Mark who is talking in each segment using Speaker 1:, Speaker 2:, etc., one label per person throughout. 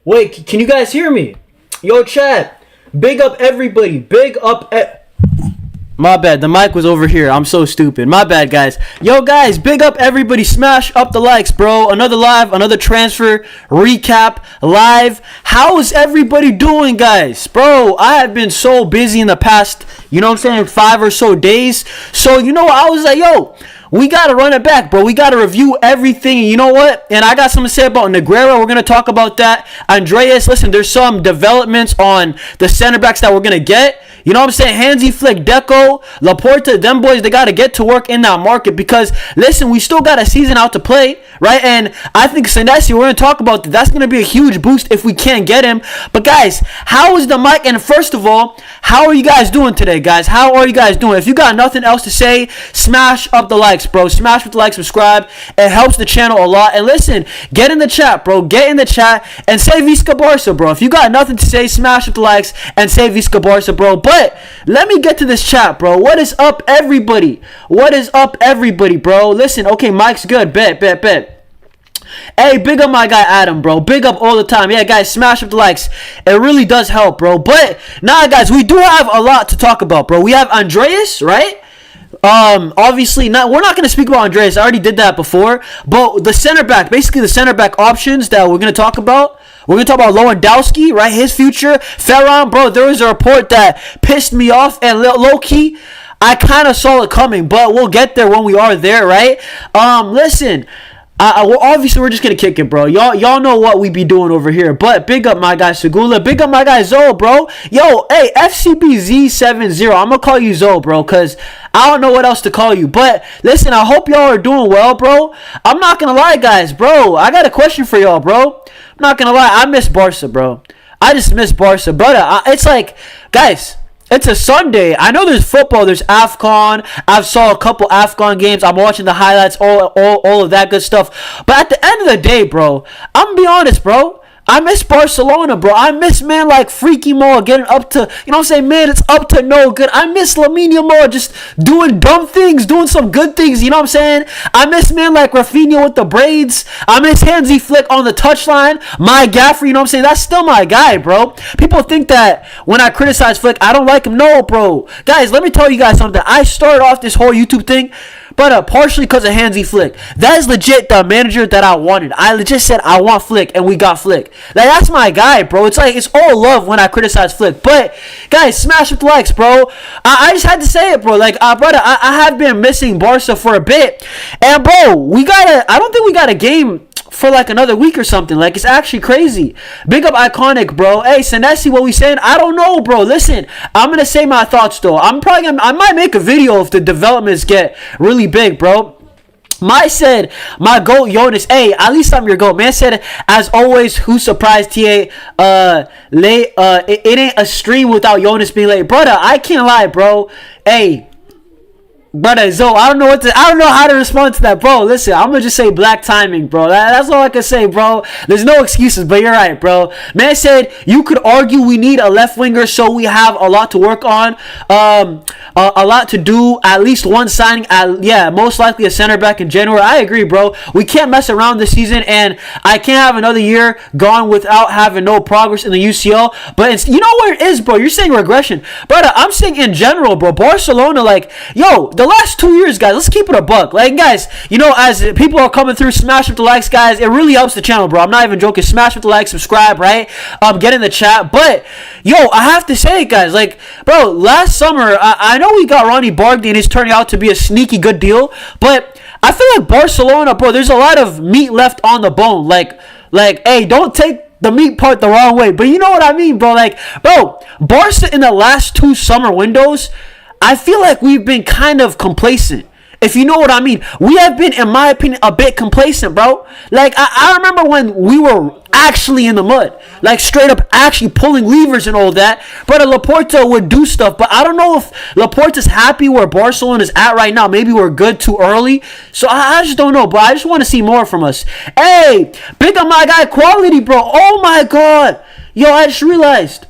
Speaker 1: Wait, can you guys hear me? Yo, chat. Big up everybody. Big up. My bad. The mic was over here. I'm so stupid. My bad, guys. Yo, guys. Big up everybody. Smash up the likes, bro. Another live, another transfer recap live. How is everybody doing, guys? Bro, I have been so busy in the past, 5 or so days. So, I was like, yo, we got to run it back, bro. We got to review everything. And you know what? And I got something to say about Negreira. We're going to talk about that. Andreas, listen, there's some developments on the center backs that we're going to get. You know what I'm saying? Hansi Flick, Deco, Laporta, them boys, they got to get to work in that market because, listen, we still got a season out to play, right? And I think Senesi, we're going to talk about that. That's going to be a huge boost if we can't get him. But, guys, how is the mic? And first of all, how are you guys doing today, guys? How are you guys doing? If you got nothing else to say, smash up the likes, bro. Smash with the like, subscribe. It helps the channel a lot. And listen, get in the chat, bro. Get in the chat and say Visca Barça, bro. If you got nothing to say, smash with the likes and say Visca Barça, bro. But let me get to this chat, bro. What is up, everybody? What is up, everybody, bro? Listen, okay, Mike's good. Bet. Hey, big up my guy Adam, bro. Big up all the time. Yeah, guys, smash up the likes. It really does help, bro. But, guys, we do have a lot to talk about, bro. We have Andreas, right? Obviously, we're not going to speak about Andreas. I already did that before. But the center back, basically the center back options that we're going to talk about. We're going to talk about Lewandowski, right? His future. Ferran, bro, there was a report that pissed me off. And low-key, I kind of saw it coming. But we'll get there when we are there, right? Listen, well, obviously, we're just going to kick it, bro. Y'all know what we be doing over here. But big up my guy Segula. Big up my guy Zoe, bro. Yo, hey, FCBZ70. I'm going to call you Zoe, bro, because I don't know what else to call you. But listen, I hope y'all are doing well, bro. I'm not going to lie, guys, bro. I got a question for y'all, bro. I'm not going to lie. I miss Barca, bro. I just miss Barca. Brother, it's like, guys, it's a Sunday. I know there's football. There's AFCON. I've saw a couple AFCON games. I'm watching the highlights, all of that good stuff. But at the end of the day, bro, I'm going to be honest, bro. I miss Barcelona, bro. I miss, man, like Freaky Mo getting up to, man, it's up to no good. I miss Lamine Yamal just doing dumb things, doing some good things, you know what I'm saying? I miss, man, like raphinha with the braids. I miss Hansi Flick on the touchline. My gaffer, you know what I'm saying? That's still my guy, bro. People think that when I criticize Flick, I don't like him. No, bro. Guys, let me tell you guys something. I started off this whole YouTube thing, but partially because of Hansi Flick. That is legit the manager that I wanted. I legit said I want Flick, and we got Flick. Like, that's my guy, bro. It's like, it's all love when I criticize Flick. But, guys, smash with the likes, bro. I just had to say it, bro. Like, brother, I have been missing Barca for a bit. And, bro, I don't think we got a game for like another week or something. Like, it's actually crazy. Big up Iconic, bro. Hey, Senesi, what we saying? I don't know, bro. Listen, I'm gonna say my thoughts though. I might make a video if the developments get really big, bro. My said, my GOAT, Jonas. Hey, at least I'm your GOAT. Man said, as always, who surprised TA? Late. It ain't a stream without Jonas being late, brother. I can't lie, bro. Hey, brother, Zoe, I don't know how to respond to that, bro. Listen, I'm gonna just say black timing, bro. That's all I can say, bro. There's no excuses, but you're right, bro. Man said you could argue we need a left winger, so we have a lot to work on, a lot to do. At least one signing, most likely a center back in January. I agree, bro. We can't mess around this season, and I can't have another year gone without having no progress in the UCL. But you know where it is, bro. You're saying regression, brother. I'm saying in general, bro. Barcelona, like, yo, the last 2 years, guys, let's keep it a buck. Like, guys, as people are coming through, smash with the likes, guys. It really helps the channel, bro. I'm not even joking. Smash with the likes, subscribe, right? Get in the chat. But, yo, I have to say it, guys. Like, bro, last summer, I know we got Ronnie Barkley, and he's turning out to be a sneaky good deal. But I feel like Barcelona, bro, there's a lot of meat left on the bone. Like, hey, don't take the meat part the wrong way. But you know what I mean, bro. Like, bro, Barca in the last 2 summer windows, I feel like we've been kind of complacent, if you know what I mean. We have been, in my opinion, a bit complacent, bro. Like, I remember when we were actually in the mud, like straight up actually pulling levers and all that. But Laporta would do stuff, but I don't know if Laporta's happy where Barcelona is at right now. Maybe we're good too early. So I just don't know, bro. I just want to see more from us. Hey, big up my guy Quality, bro. Oh my God. Yo, I just realized,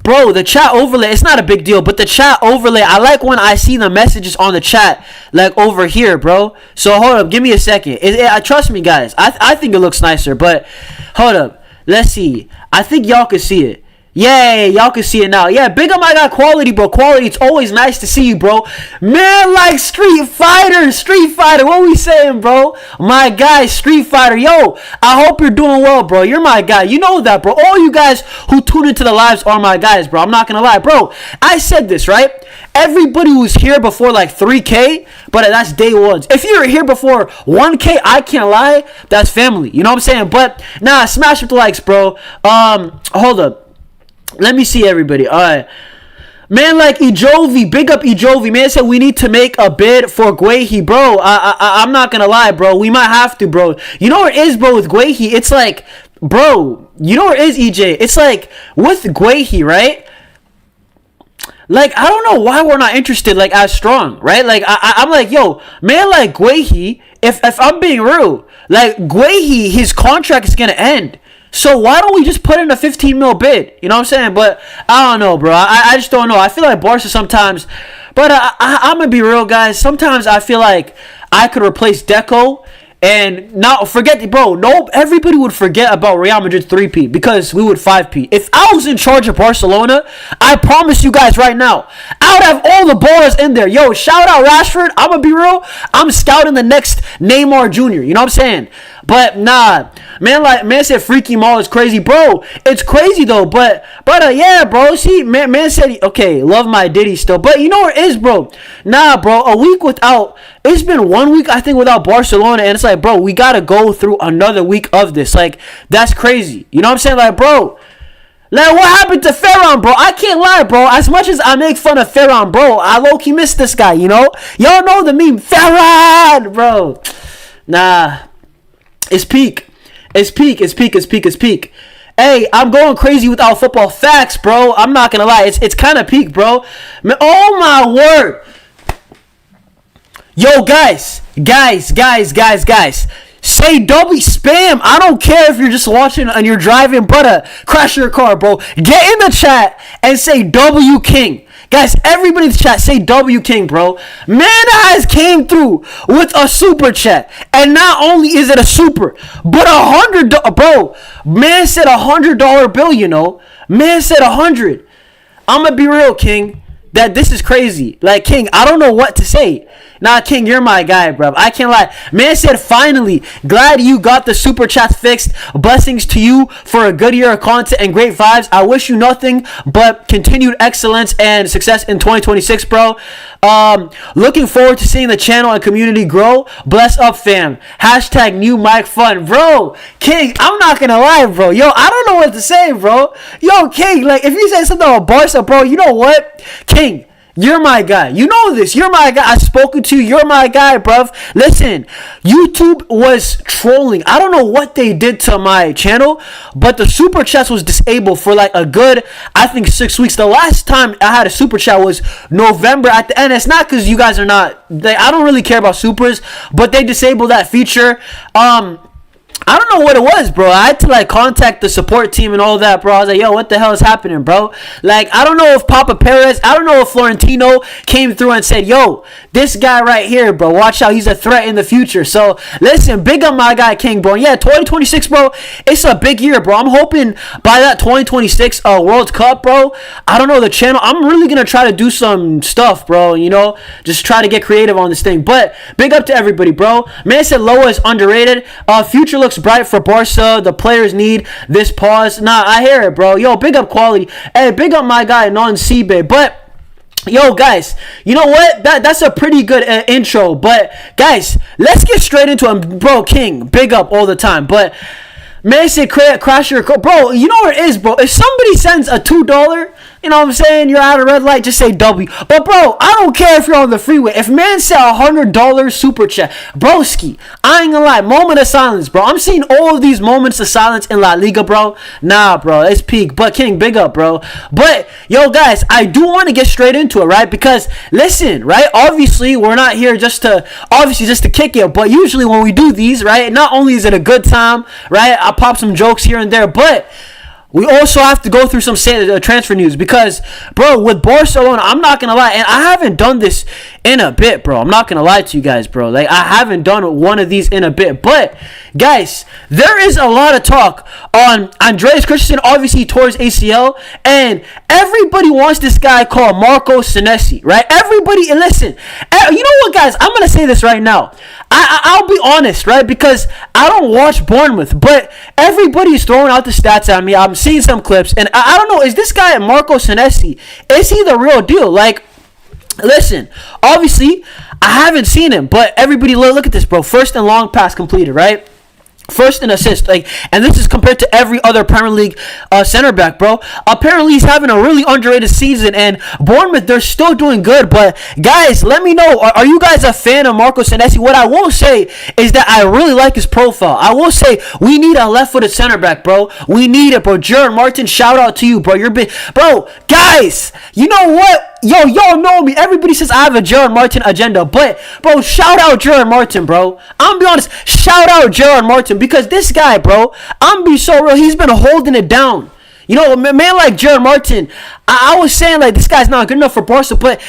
Speaker 1: bro, the chat overlay, it's not a big deal, but the chat overlay, I like when I see the messages on the chat, like over here, bro. So hold up, give me a second. Trust me, guys, I think it looks nicer, but hold up. Let's see. I think y'all can see it. Yeah, y'all can see it now. Yeah, big up my guy Quality, bro. Quality, it's always nice to see you, bro. Man, like Street Fighter. What we saying, bro? My guy, Street Fighter. Yo, I hope you're doing well, bro. You're my guy. You know that, bro. All you guys who tune into the lives are my guys, bro. I'm not gonna lie, bro. I said this, right? Everybody who's here before like 3K, but that's day ones. If you're here before 1K, I can't lie, that's family. You know what I'm saying? But nah, smash with the likes, bro. Hold up. Let me see everybody. Alright. Man, like Ejovi, big up Ejovi. Man said we need to make a bid for Guehi, bro. I'm not gonna lie, bro. We might have to, bro. You know what it is, bro, with Guehi? It's like, bro, you know what it is, EJ? It's like, with Guehi, right? Like, I don't know why we're not interested, like, as strong, right? Like, I'm like, yo, man, like, Guehi, if I'm being real, like, Guehi, his contract is gonna end. So why don't we just put in a 15 mil bid? You know what I'm saying? But I don't know, bro. I just don't know. I feel like Barca sometimes, but I'm going to be real, guys. Sometimes I feel like I could replace Deco and not forget, bro. No, everybody would forget about Real Madrid 3P because we would 5P. If I was in charge of Barcelona, I promise you guys right now, I would have all the ballers in there. Yo, shout out Rashford. I'm going to be real. I'm scouting the next Neymar Jr. You know what I'm saying? But nah, man said Freaky Mall is crazy, bro. It's crazy though, but yeah, bro. See, man said okay, love my Diddy still, but you know what it is, bro. Nah, bro, a week without. It's been 1 week I think without Barcelona, and it's like, bro, we gotta go through another week of this. Like, that's crazy. You know what I'm saying? Like, bro. Like, what happened to Ferran, bro? I can't lie, bro. As much as I make fun of Ferran, bro, I low-key miss this guy, you know? Y'all know the meme, Ferran, bro. Nah. It's peak. Hey, I'm going crazy without football. Facts, bro. I'm not gonna lie. It's kind of peak, bro. Man, oh my word. Yo, guys. Say W spam. I don't care if you're just watching and you're driving, but crash your car, bro. Get in the chat and say W King. Guys, everybody in the chat, say W King, bro. Man has came through with a super chat. And not only is it a super, but $100, bro. Man said $100 bill, you know. Man said 100. I'm gonna be real, King. That this is crazy. Like, King, I don't know what to say. Nah, King, you're my guy, bro. I can't lie. Man said, finally, glad you got the super chat fixed. Blessings to you for a good year of content and great vibes. I wish you nothing but continued excellence and success in 2026, bro. Looking forward to seeing the channel and community grow. Bless up, fam. Hashtag new mic fun. Bro, King, I'm not gonna lie, bro. Yo, I don't know what to say, bro. Yo, King, like, if you say something about Barca, bro, you know what? King, you're my guy. You know this. You're my guy. I've spoken to you. You're my guy, bruv. Listen, YouTube was trolling. I don't know what they did to my channel, but the super chat was disabled for like a good, I think, 6 weeks. The last time I had a super chat was November at the end. It's not because you guys are not, I don't really care about supers, but they disabled that feature. I don't know what it was, bro. I had to, like, contact the support team and all that, bro. I was like, yo, what the hell is happening, bro? Like, I don't know if Papa Perez, I don't know if Florentino came through and said, yo, this guy right here, bro, watch out. He's a threat in the future. So, listen, big up my guy, King, bro. Yeah, 2026, bro, it's a big year, bro. I'm hoping by that 2026 World Cup, bro, I don't know, the channel, I'm really going to try to do some stuff, bro, you know, just try to get creative on this thing. But, big up to everybody, bro. Man said Loa is underrated. Future looks bright for Barca. The players need this pause. Nah, I hear it, bro. Yo, big up Quality. Hey, big up my guy Non Sibe. But yo, guys, you know what? That's a pretty good intro. But guys, let's get straight into him, bro. King, big up all the time. But man, say crash your car, bro. You know what it is, bro. If somebody sends a $2. You know what I'm saying? You're at a red light, just say W. But, bro, I don't care if you're on the freeway. If man said $100 super chat, broski, I ain't gonna lie, moment of silence, bro. I'm seeing all of these moments of silence in La Liga, bro. Nah, bro, it's peak. But, King, big up, bro. But, yo, guys, I do want to get straight into it, right? Because, listen, right? Obviously, we're not here just to kick it. But usually when we do these, right, not only is it a good time, right, I pop some jokes here and there, but we also have to go through some transfer news because, bro, with Barcelona, I'm not going to lie, and I haven't done this in a bit, bro. I'm not going to lie to you guys, bro. Like, I haven't done one of these in a bit. But, guys, there is a lot of talk on Andreas Christensen. Obviously, he tore his ACL, and everybody wants this guy called Marcos Senesi, right? Everybody, and listen, you know what, guys? I'm going to say this right now. I'll be honest, right? Because I don't watch Bournemouth, but everybody's throwing out the stats at me. I'm seeing some clips, and I don't know, is this guy Marcos Senesi, is he the real deal? Like, listen, obviously, I haven't seen him, but everybody, look at this, bro. First and long pass completed, right? First in assist, like, and this is compared to every other Premier League center back, bro. Apparently, he's having a really underrated season, and Bournemouth, they're still doing good. But guys, let me know, are you guys a fan of Marcos Senesi? What I will say is that I really like his profile. I will say we need a left-footed center back, bro. We need it, bro. Jared Martin, shout out to you, bro. You're big, bro. Guys, you know what? Yo, y'all know me. Everybody says I have a Jared Martin agenda. But, bro, shout out Jared Martin, bro. I'm be honest. Shout out Jared Martin. Because this guy, bro, I'm be so real. He's been holding it down. You know, a man like Jared Martin, I was saying, like, this guy's not good enough for Barca. But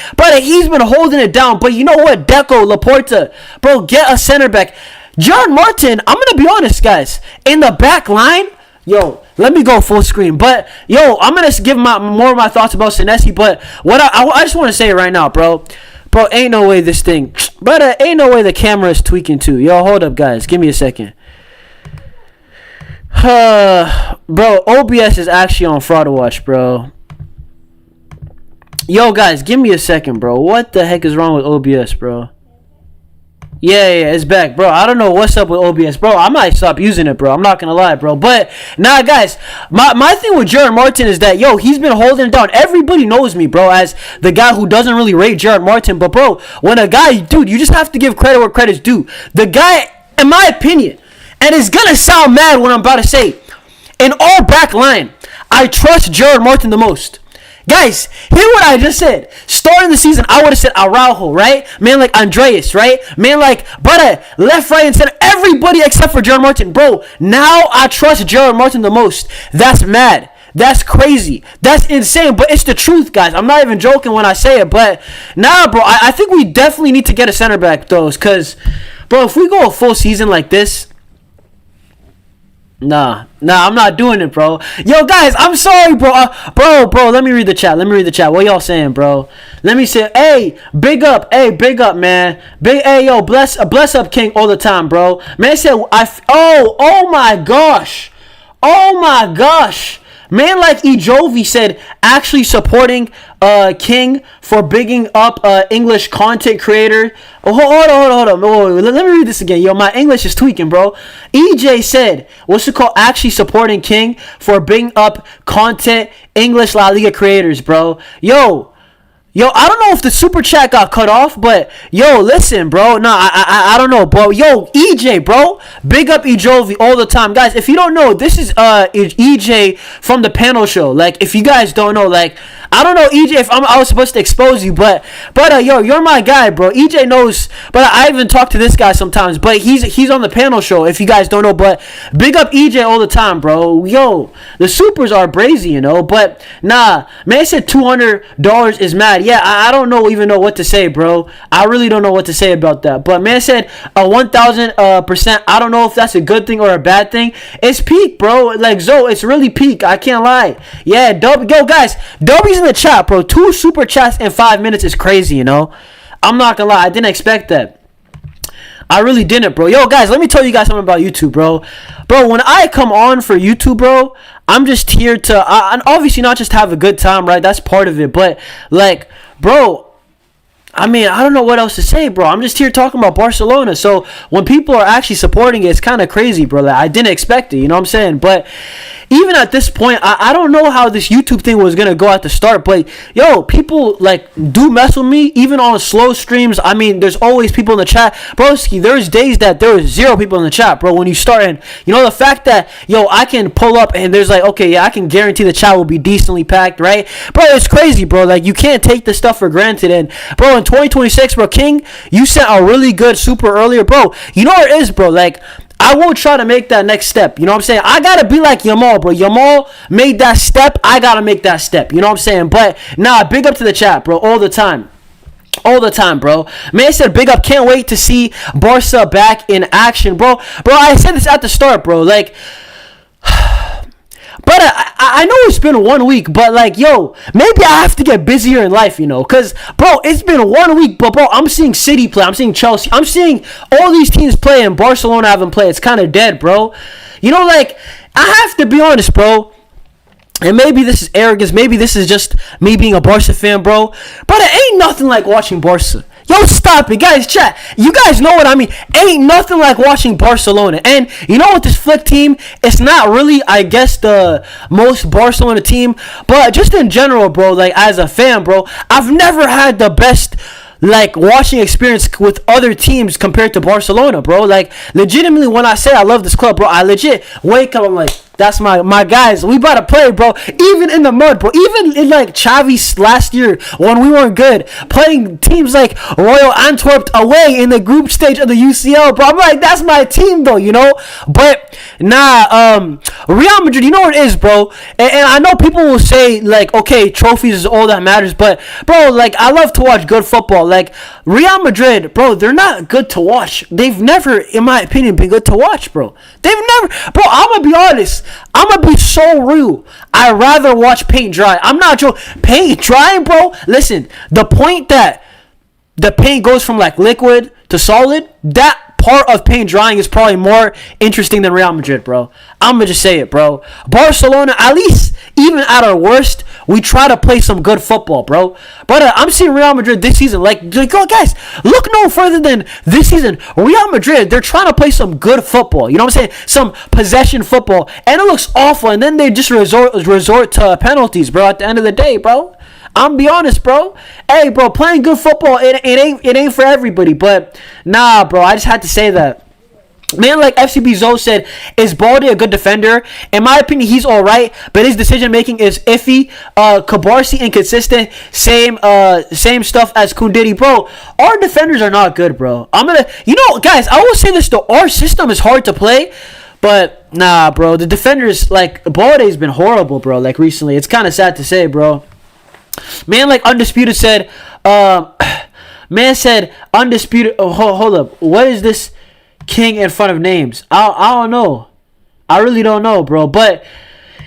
Speaker 1: he's been holding it down. But you know what? Deco, Laporta, bro, get a center back. Jared Martin, I'm going to be honest, guys. In the back line, yo, let me go full screen. But, yo, I'm going to give more of my thoughts about Senesi. But what I just want to say right now, bro. Bro, ain't no way this thing. But ain't no way the camera is tweaking too. Yo, hold up, guys. Give me a second. Bro, OBS is actually on Fraud Watch, bro. Yo, guys, give me a second, bro. What the heck is wrong with OBS, bro? Yeah, it's back, bro. I don't know what's up with OBS, bro. I might stop using it, bro. I'm not gonna lie, bro. But nah, guys, my thing with Jared Martin is that, yo, he's been holding it down. Everybody knows me, bro, as the guy who doesn't really rate Jared Martin. But, bro, when a guy, dude, you just have to give credit where credit's due. The guy, in my opinion, and it's gonna sound mad what I'm about to say, in our back line, I trust Jared Martin the most. Guys, hear what I just said. Starting the season, I would have said Araujo, right? Man like Andreas, right? Man like, brother, left, right, and center. Everybody except for Jared Martin. Bro, now I trust Jared Martin the most. That's mad. That's crazy. That's insane. But it's the truth, guys. I'm not even joking when I say it. But, nah, bro, I think we definitely need to get a center back, though. Because, bro, if we go a full season like this, Nah, I'm not doing it, bro. Yo, guys, I'm sorry, bro. Bro, let me read the chat. What y'all saying, bro? Let me say, hey, big up, man. Hey, yo, bless up, King, all the time, bro. Man said, oh my gosh. Man like Ejovi said, actually supporting King for bigging up English content creator. Oh, hold on. Wait, let me read this again. Yo, my English is tweaking, bro. EJ said, what's it called? Actually supporting King for bigging up content English La Liga creators, bro. Yo, I don't know if the super chat got cut off, but yo, listen, bro. No, I don't know, bro. Yo, EJ, bro. Big up EJovi all the time. Guys, if you don't know, this is EJ from the panel show. Like, if you guys don't know, like, I don't know, EJ, if I was supposed to expose you, but yo, you're my guy, bro. EJ knows, but I even talk to this guy sometimes, but he's on the panel show, if you guys don't know, but big up EJ all the time, bro. Yo, the supers are brazy, you know, but nah, man said $200 is mad. Yeah, I don't even know what to say, bro. I really don't know what to say about that, but man said 1,000%. I don't know if that's a good thing or a bad thing. It's peak, bro. Like, Zoe, it's really peak. I can't lie. Yeah, yo, guys, W's in the chat, bro. 2 super chats in 5 minutes is crazy, you know. I'm not gonna lie, I didn't expect that. I really didn't, bro. Yo, guys, let me tell you guys something about YouTube, bro. Bro, when I come on for YouTube, bro, I'm just here to, and obviously not just have a good time, right? That's part of it. But, like, bro, I mean, I don't know what else to say, bro. I'm just here talking about Barcelona. So, when people are actually supporting it, it's kind of crazy, bro. Like, I didn't expect it, you know what I'm saying? But even at this point, I don't know how this YouTube thing was going to go at the start. But, yo, people, like, do mess with me, even on slow streams. I mean, there's always people in the chat. Broski, there's days that there was 0 people in the chat, bro, when you start. And, you know, the fact that, yo, I can pull up and there's like, okay, yeah, I can guarantee the chat will be decently packed, right? Bro, it's crazy, bro. Like, you can't take this stuff for granted. And, bro, in 2026, bro, King, you sent a really good super earlier, bro. You know what it is, bro? Like, I will try to make that next step. You know what I'm saying? I gotta be like Yamal, bro. Yamal made that step. I gotta make that step. You know what I'm saying? But nah, big up to the chat, bro. All the time. All the time, bro. Man said, big up. Can't wait to see Barca back in action, bro. Bro, I said this at the start, bro. Like, but I know it's been 1 week, but like, yo, maybe I have to get busier in life, you know, because, bro, it's been 1 week, but, bro, I'm seeing City play, I'm seeing Chelsea, I'm seeing all these teams play, and Barcelona haven't played. It's kind of dead, bro. You know, like, I have to be honest, bro, and maybe this is arrogance, maybe this is just me being a Barca fan, bro, but it ain't nothing like watching Barca. Yo, stop it, guys, chat. You guys know what I mean. Ain't nothing like watching Barcelona. And you know what, this Flick team, it's not really, I guess, the most Barcelona team, but just in general, bro, like, as a fan, bro, I've never had the best, like, watching experience with other teams compared to Barcelona, bro. Like, legitimately, when I say I love this club, bro, I legit wake up, I'm like, that's my guys. We about to play, bro. Even in the mud, bro. Even in, like, Xavi's last year when we weren't good. Playing teams like Royal Antwerp away in the group stage of the UCL, bro. I'm like, that's my team, though, you know? But, nah, Real Madrid, you know what it is, bro? And I know people will say, like, okay, trophies is all that matters. But, bro, like, I love to watch good football. Like, Real Madrid, bro, they're not good to watch. They've never, in my opinion, been good to watch, bro. They've never, bro, I'm going to be honest. I'm going to be so real. I'd rather watch paint dry. I'm not joking. Paint drying, bro. Listen, the point that the paint goes from like liquid to solid, that part of paint drying is probably more interesting than Real Madrid, bro. I'm going to just say it, bro. Barcelona, at least, even at our worst, we try to play some good football, bro. But I'm seeing Real Madrid this season. Like, oh, guys, look no further than this season. Real Madrid, they're trying to play some good football. You know what I'm saying? Some possession football. And it looks awful. And then they just resort to penalties, bro, at the end of the day, bro. I'm be honest, bro. Hey, bro, playing good football, it ain't for everybody. But, nah, bro, I just had to say that. Man, like FCB Zoe said, is Baldy a good defender? In my opinion, he's all right, but his decision making is iffy. Cabarsi inconsistent. Same stuff as Kundidi, bro. Our defenders are not good, bro. You know, guys, I will say this though. Our system is hard to play, but nah, bro. The defenders, like Baldy's been horrible, bro. Like recently, it's kind of sad to say, bro. Man, like Undisputed said, man said Undisputed. Oh, hold up. What is this? King in front of names. I don't know. I really don't know, bro. But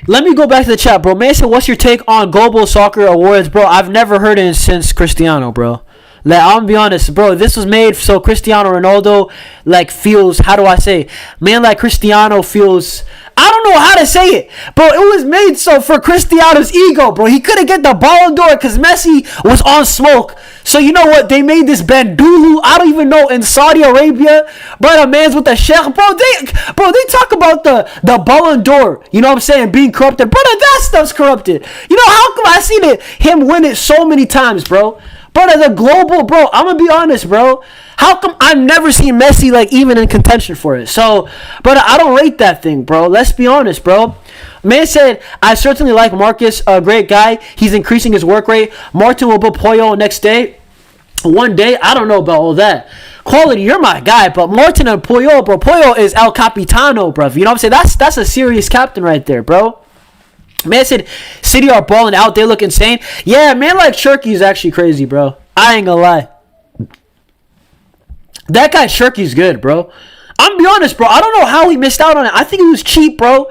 Speaker 1: let me go back to the chat, bro. Man said, what's your take on Global Soccer Awards, bro? I've never heard it since Cristiano, bro. Like, I'm gonna be honest, bro. This was made so Cristiano Ronaldo, like, feels, how do I say? Man, like, Cristiano feels, I don't know how to say it, bro. It was made so for Cristiano's ego, bro. He couldn't get the Ballon d'Or because Messi was on smoke. So, you know what? They made this Bandulu, I don't even know, in Saudi Arabia. Bro, the man's with the sheikh. Bro, they talk about the Ballon d'Or, you know what I'm saying, being corrupted. Brother, that stuff's corrupted. You know, how come I seen him win it so many times, bro? Brother, the global, bro, I'm going to be honest, bro. How come I've never seen Messi, like, even in contention for it? So, brother, I don't rate that thing, bro. Let's be honest, bro. Man said, I certainly like Marcus, a great guy. He's increasing his work rate. Martin will book Poyo next day. One day, I don't know about all that. Quality, you're my guy, but Martin and Poyo, bro. Poyo is El Capitano, bro. You know what I'm saying? That's a serious captain right there, bro. Man said, City are balling out. They look insane. Yeah, man, like Shirky is actually crazy, bro. I ain't gonna lie. That guy Shirky's good, bro. I'm be honest, bro. I don't know how he missed out on it. I think it was cheap, bro.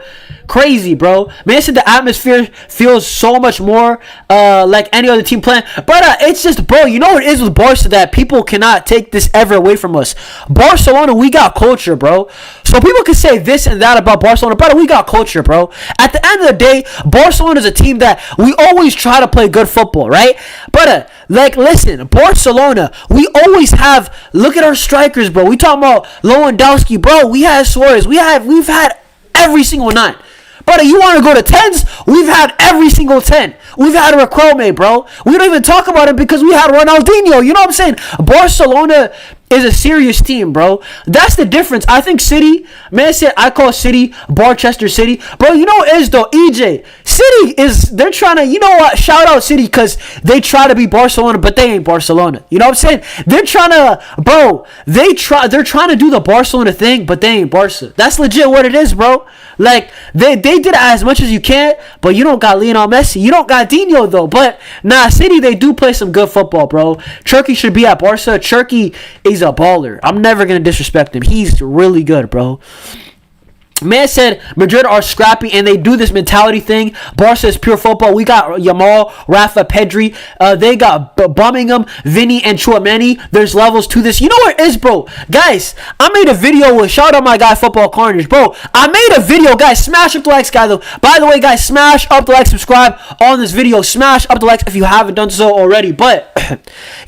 Speaker 1: Crazy, bro. Man said the atmosphere feels so much more like any other team playing. But it's just, bro, you know what it is with Barca that people cannot take this ever away from us. Barcelona, we got culture, bro. So people can say this and that about Barcelona, but we got culture, bro. At the end of the day, Barcelona is a team that we always try to play good football, right? But like, listen, Barcelona, we always have, look at our strikers, bro. We talking about Lewandowski, bro. We had Suarez. We've had every single night. But you want to go to 10s? We've had every single 10. We've had Riquelme, bro. We don't even talk about it because we had Ronaldinho. You know what I'm saying? Barcelona, is a serious team, bro. That's the difference. I think City, man said I call City Barchester City. Bro, you know what it is though, EJ. City they're trying to, you know what, shout out City because they try to be Barcelona, but they ain't Barcelona. You know what I'm saying? They're trying to, bro, they're trying to do the Barcelona thing, but they ain't Barca. That's legit what it is, bro. Like, they did as much as you can, but you don't got Lionel Messi. You don't got Dino, though. But, nah, City, they do play some good football, bro. Turkey should be at Barca. Turkey is a baller. I'm never going to disrespect him. He's really good, bro. Man said Madrid are scrappy and they do this mentality thing. Barca is pure football. We got Yamal, Rafa, Pedri. They got Birmingham, Vinny, and Chouameni. There's levels to this. You know what it is, bro? Guys, I made a video with, shout out my guy Football Carnage, bro. I made a video, guys. Smash up the likes, guys. By the way, guys, smash up the like, subscribe on this video. Smash up the likes if you haven't done so already. But,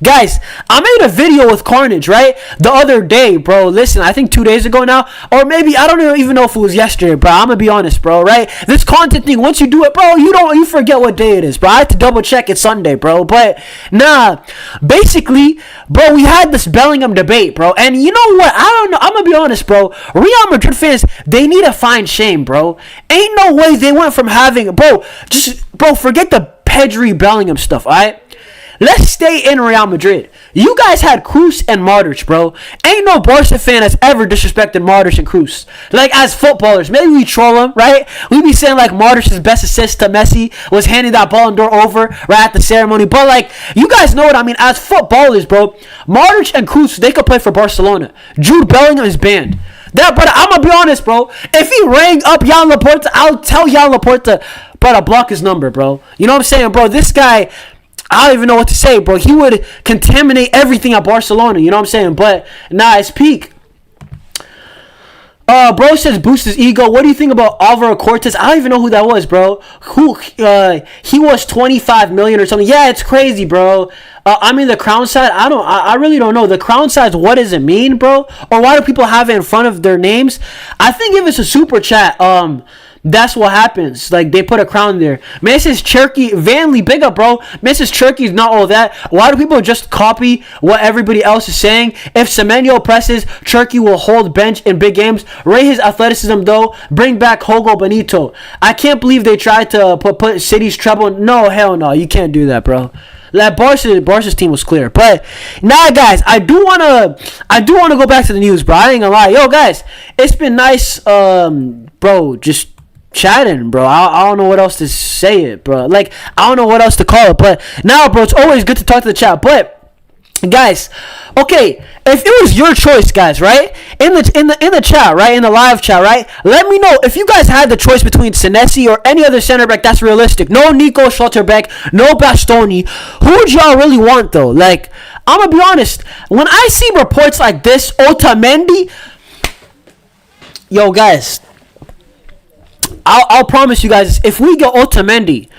Speaker 1: guys, I made a video with Carnage, right? The other day, bro. Listen, I think 2 days ago now. Or maybe, I don't even know if it was yesterday, bro. I'm gonna be honest, bro, right? This content thing, once you do it, bro, you forget what day it is, bro. I had to double check it's Sunday, bro. But nah, basically, bro, we had this Bellingham debate, bro. And you know what? I don't know. I'm gonna be honest, bro. Real Madrid fans, they need to find shame, bro. Ain't no way they went from having, bro, forget the Pedri Bellingham stuff, alright? Let's stay in Real Madrid. You guys had Kroos and Modric, bro. Ain't no Barca fan that's ever disrespected Modric and Kroos. Like, as footballers, maybe we troll them, right? We be saying, like, Modric's best assist to Messi was handing that Ballon d'Or over right at the ceremony. But, like, you guys know what I mean. As footballers, bro, Modric and Kroos, they could play for Barcelona. Jude Bellingham is banned. But I'm going to be honest, bro. If he rang up Jan Laporta, I'll tell Jan Laporta, bro, to block his number, bro. You know what I'm saying, bro? This guy, I don't even know what to say, bro. He would contaminate everything at Barcelona. You know what I'm saying? But, nah, it's peak. Bro says boost his ego. What do you think about Alvaro Cortez? I don't even know who that was, bro. He was 25 million or something. Yeah, it's crazy, bro. I mean, the crown side, I really don't know. The crown side, what does it mean, bro? Or why do people have it in front of their names? I think if it's a super chat, that's what happens. Like, they put a crown there. Mrs. Cherky, Vanley, big up, bro. Mrs. Cherky is not all that. Why do people just copy what everybody else is saying? If Semenyo presses, Cherky will hold bench in big games. Rate his athleticism, though. Bring back Hugo Benito. I can't believe they tried to put City's treble. No, hell no. You can't do that, bro. That Barca's team was clear. But nah, guys, I do wanna go back to the news, bro. I ain't gonna lie. Yo, guys, it's been nice, bro, just chatting, bro. I don't know what else to say it, bro. Like, I don't know what else to call it. But now, bro, it's always good to talk to the chat. But guys, okay, if it was your choice, guys, right? In the chat, right? In the live chat, right? Let me know if you guys had the choice between Senesi or any other center back that's realistic. No Nico Schlotterbeck, no Bastoni. Who would y'all really want, though? Like, I'm gonna be honest. When I see reports like this, Otamendi, yo, guys, I'll promise you guys, if we get Otamendi,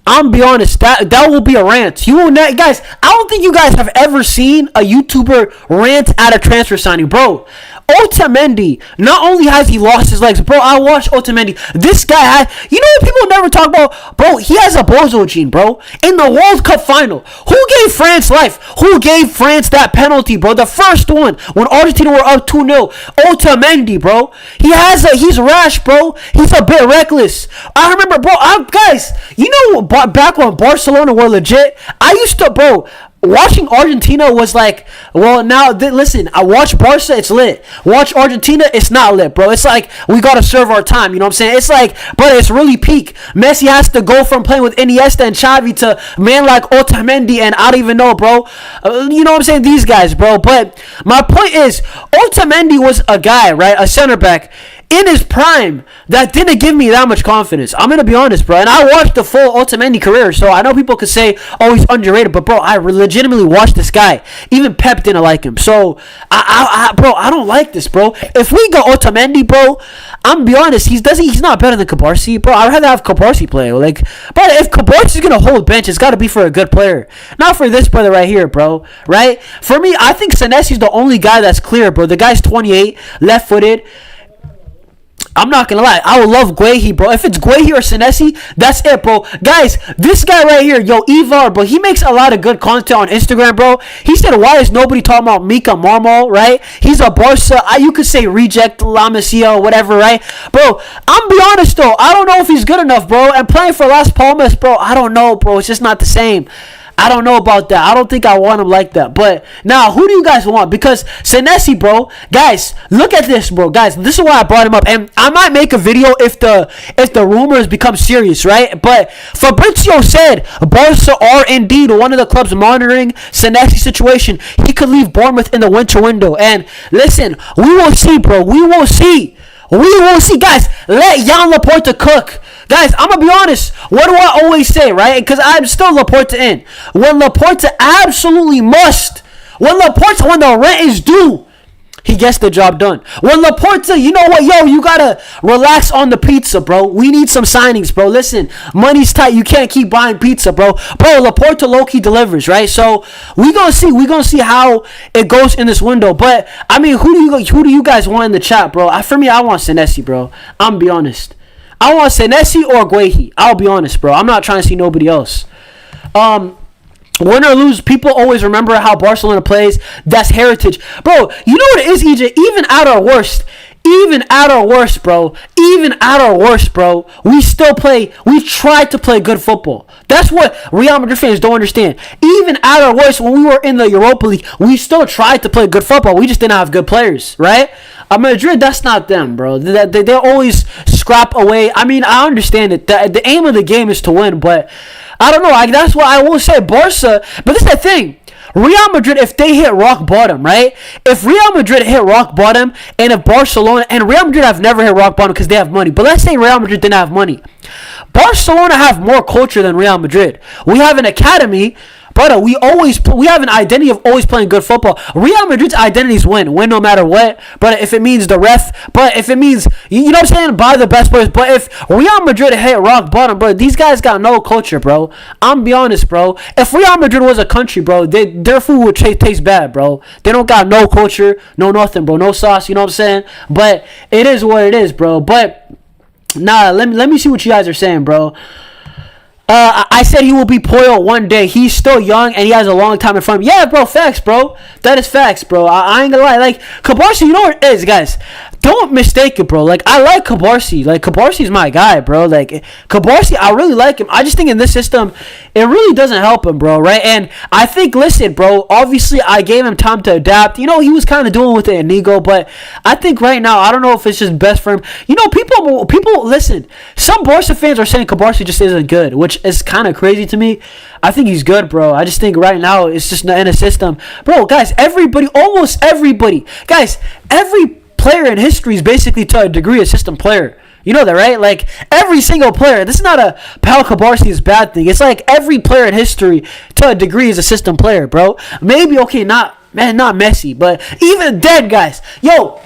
Speaker 1: I'm be honest, that will be a rant. You will not, guys. I don't think you guys have ever seen a YouTuber rant at a transfer signing, bro. Otamendi, not only has he lost his legs, bro. I watched Otamendi. This guy you know what people never talk about, bro? He has a bozo gene, bro. In the World Cup final, who gave France life? Who gave France that penalty, bro? The first one when Argentina were up 2-0. Otamendi, bro. He's rash, bro. He's a bit reckless. I remember, bro. Guys, you know, back when Barcelona were legit, I used to, bro. Watching Argentina was like, well, now, listen, I watch Barca, it's lit. Watch Argentina, it's not lit, bro. It's like, we got to serve our time, you know what I'm saying? It's like, but it's really peak. Messi has to go from playing with Iniesta and Xavi to man like Otamendi, and I don't even know, bro. You know what I'm saying? These guys, bro. But my point is, Otamendi was a guy, right? A center back in his prime that didn't give me that much confidence. I'm gonna be honest, bro. And I watched the full Otamendi career, so I know people could say, "Oh, he's underrated," but bro, I legitimately watched this guy. Even Pep didn't like him. So, bro, I don't like this, bro. If we go Otamendi, bro, I'm gonna be honest. He's not better than Cabarsi, bro. I'd rather have Cabarsi play. Like, but if Cabarsi's gonna hold bench, it's gotta be for a good player, not for this brother right here, bro. Right? For me, I think Senesi's the only guy that's clear, bro. The guy's 28, left-footed. I'm not gonna lie. I would love Guehi, bro. If it's Guehi or Senesi, that's it, bro. Guys, this guy right here, yo, Ivar, bro, he makes a lot of good content on Instagram, bro. He said, why is nobody talking about Mika Marmal, right? He's a Barca, you could say reject La Masia or whatever, right? Bro, I'm be honest, though. I don't know if he's good enough, bro. And playing for Las Palmas, bro, I don't know, bro. It's just not the same. I don't know about that. I don't think I want him like that. But now, who do you guys want? Because Senesi, bro, guys, look at this, bro. Guys, this is why I brought him up. And I might make a video if the rumors become serious, right? But Fabrizio said Barca are indeed one of the clubs monitoring Senesi's situation. He could leave Bournemouth in the winter window. And listen, we will see, bro. We will see. We will see. Guys, let Jan Laporta cook. Guys, I'm going to be honest. What do I always say, right? Because I'm still Laporta in. When Laporta absolutely must, when the rent is due, he gets the job done. When Laporta, you know what? Yo, you got to relax on the pizza, bro. We need some signings, bro. Listen, money's tight. You can't keep buying pizza, bro. Bro, Laporta low-key delivers, right? So, we going to see. We going to see how it goes in this window. But, I mean, who do you guys want in the chat, bro? For me, I want Senesi, bro. I'm going to be honest. I want Senesi or Guehi. I'll be honest, bro. I'm not trying to see nobody else. Win or lose, people always remember how Barcelona plays. That's heritage. Bro, you know what it is, EJ? Even at our worst, bro, we still play. We try to play good football. That's what Real Madrid fans don't understand. Even at our worst, when we were in the Europa League, we still tried to play good football. We just didn't have good players, right? Madrid, that's not them, bro. They always scrap away. I mean, I understand it. The aim of the game is to win, but I don't know. That's why I will say Barca. But this is the thing. Real Madrid, if they hit rock bottom, right? If Real Madrid hit rock bottom, and if Barcelona, and Real Madrid have never hit rock bottom because they have money. But let's say Real Madrid didn't have money. Barcelona have more culture than Real Madrid. We have an academy. Brother, we have an identity of always playing good football. Real Madrid's identity is win no matter what. But if it means the ref, but if it means, you know what I'm saying, buy the best players. But if Real Madrid hit rock bottom, bro, these guys got no culture, bro. I'm be honest, bro. If Real Madrid was a country, bro, their food would taste bad, bro. They don't got no culture, no nothing, bro, no sauce. You know what I'm saying? But it is what it is, bro. But nah, let me see what you guys are saying, bro. I said he will be Poyo one day. He's still young and he has a long time in front of him. Yeah, bro, facts, bro. That is facts, bro. I ain't gonna lie. Like, Cabarsi, you know what it is, guys? Don't mistake it, bro. Like, I like Cabarsi. Like, Cabarsi's my guy, bro. Like, Cabarsi, I really like him. I just think in this system, it really doesn't help him, bro, right? And I think, listen, bro, obviously I gave him time to adapt. You know, he was kind of doing with the Inigo, but I think right now, I don't know if it's just best for him. You know, people, listen, some Barca fans are saying Cabarsi just isn't good, which is kind of crazy to me. I think he's good, bro. I just think right now, it's just not in a system. Bro, guys, almost everybody, guys, every player in history is basically to a degree a system player. You know that, right? Like, every single player. This is not a Pau Cabarsi's bad thing. It's like every player in history to a degree is a system player, bro. Maybe, okay, not Messi, but even dead guys. Yo,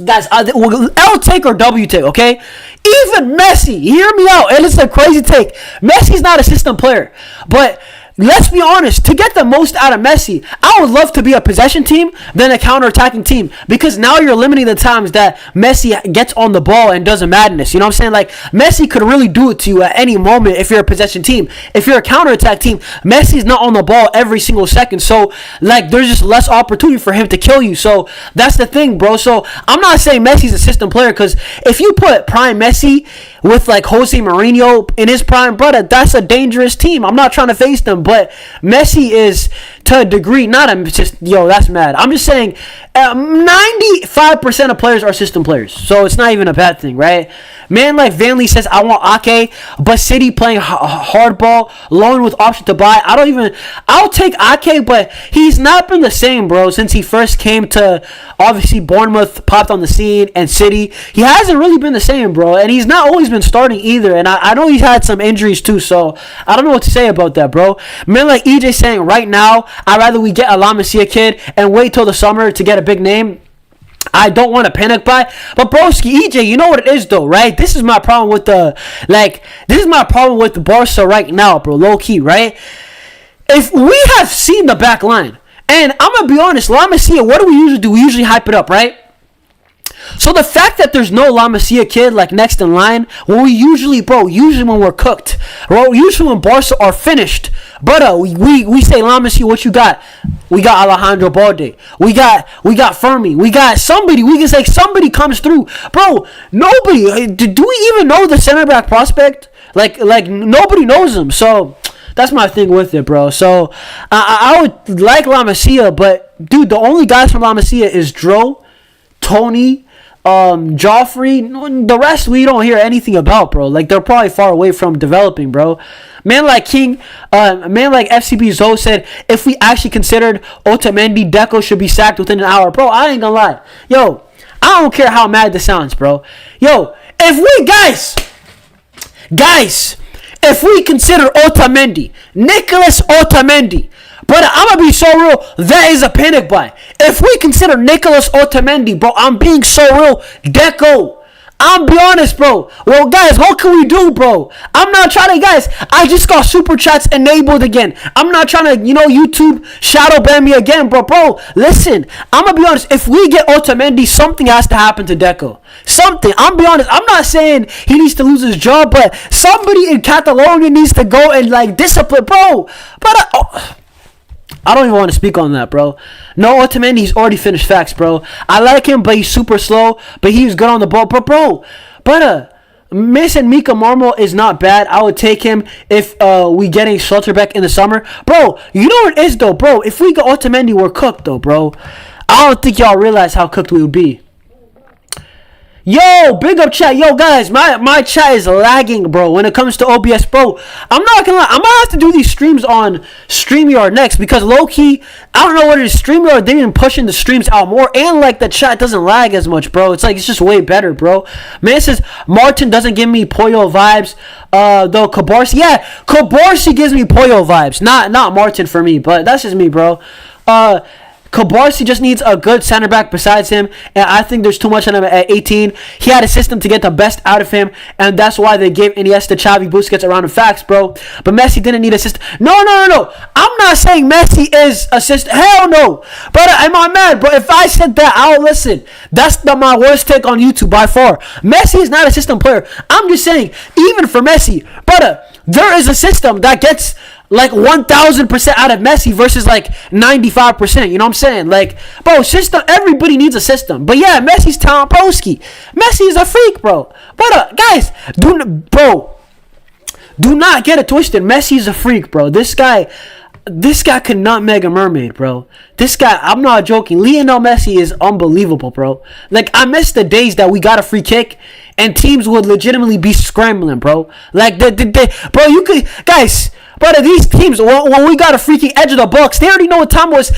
Speaker 1: guys, L take or W take, okay? Even Messi, hear me out. And it's a crazy take. Messi's not a system player, but let's be honest, to get the most out of Messi, I would love to be a possession team than a counter-attacking team, because now you're limiting the times that Messi gets on the ball and does a madness. You know what I'm saying? Like, Messi could really do it to you at any moment if you're a possession team. If you're a counter-attack team, Messi's not on the ball every single second, so, like, there's just less opportunity for him to kill you. So, that's the thing, bro. So, I'm not saying Messi's a system player, because if you put prime Messi with, like, Jose Mourinho in his prime, brother, that's a dangerous team. I'm not trying to face them, but Messi is, to a degree, that's mad. I'm just saying, 95% of players are system players, so it's not even a bad thing, right? Man like Vanley says, I want Ake, but City playing hardball, loan with option to buy. I'll take Ake, but he's not been the same, bro, since he first came to, obviously, Bournemouth popped on the scene, and City. He hasn't really been the same, bro, and he's not always been starting either, and I know he's had some injuries too, so I don't know what to say about that, bro. Man like EJ saying, right now, I'd rather we get a La Masia kid and wait till the summer to get a big name. I don't want to panic buy. But broski, EJ, you know what it is though, right? This is my problem with the Barca right now, bro. Low key, right? If we have seen the back line, and I'm gonna be honest, La Masia, what do we usually do? We usually hype it up, right? So the fact that there's no La Masia kid like next in line, when we usually when we're cooked, usually when Barca are finished, but we say La Masia, what you got? We got Alejandro Balde. We got Fermi. We got somebody. We can say somebody comes through, bro. Nobody. Do we even know the center back prospect? Like nobody knows him. So that's my thing with it, bro. So I would like La Masia, but dude, the only guys from La Masia is Dro, Tony, Joffrey. The rest we don't hear anything about, bro. Like they're probably far away from developing, bro. Man like FCB Zoe said, if we actually considered Otamendi, Deco should be sacked within an hour, bro. I ain't gonna lie, yo. I don't care how mad this sounds, bro. Yo, if we guys, if we consider Otamendi, Nicolas Otamendi, but I'm going to be so real, that is a panic buy. If we consider Nicolas Otamendi, bro, I'm being so real, Deco. I'm be honest, bro. Well, guys, what can we do, bro? I'm not trying to, guys, I just got super chats enabled again. I'm not trying to, YouTube shadow ban me again, bro. Bro, listen, I'm going to be honest. If we get Otamendi, something has to happen to Deco. Something. I'm be honest. I'm not saying he needs to lose his job, but somebody in Catalonia needs to go and, discipline, bro. But, I don't even want to speak on that, bro. No, Otamendi, he's already finished facts, bro. I like him, but he's super slow. But he's good on the ball. But Mason Mika Marmo is not bad. I would take him if we getting Schlotterbeck in the summer. Bro, you know what it is, though, bro? If we get Otamendi, we're cooked, though, bro. I don't think y'all realize how cooked we would be. Yo, big up chat. Yo, guys, my chat is lagging, bro, when it comes to OBS, bro. I'm not gonna lie. I'm gonna have to do these streams on StreamYard next because low-key, I don't know what it is. StreamYard, they've been pushing the streams out more, and, the chat doesn't lag as much, bro. It's just way better, bro. Man says, Martin doesn't give me Pollo vibes, though Cabarsi. Yeah, Cabarsi gives me Pollo vibes. Not Martin for me, but that's just me, bro. Cabarsi just needs a good center back besides him, and I think there's too much on him at 18. He had a system to get the best out of him, and that's why they gave Iniesta, Xavi, Busquets around the facts, bro. But Messi didn't need a system. No. I'm not saying Messi is a system. Hell no. But am I mad? But if I said that, I'll listen. That's my worst take on YouTube by far. Messi is not a system player. I'm just saying, even for Messi, brother, there is a system that gets 1,000% out of Messi versus 95%. You know what I'm saying? Bro, system. Everybody needs a system. But yeah, Messi's talent, broski. Messi is a freak, bro. But guys, do not get it twisted. Messi is a freak, bro. This guy could nutmeg a mermaid, bro. This guy, I'm not joking. Lionel Messi is unbelievable, bro. I miss the days that we got a free kick and teams would legitimately be scrambling, bro. Bro, you could, guys. But these teams, when we got a freaking edge of the box, they already know what time was.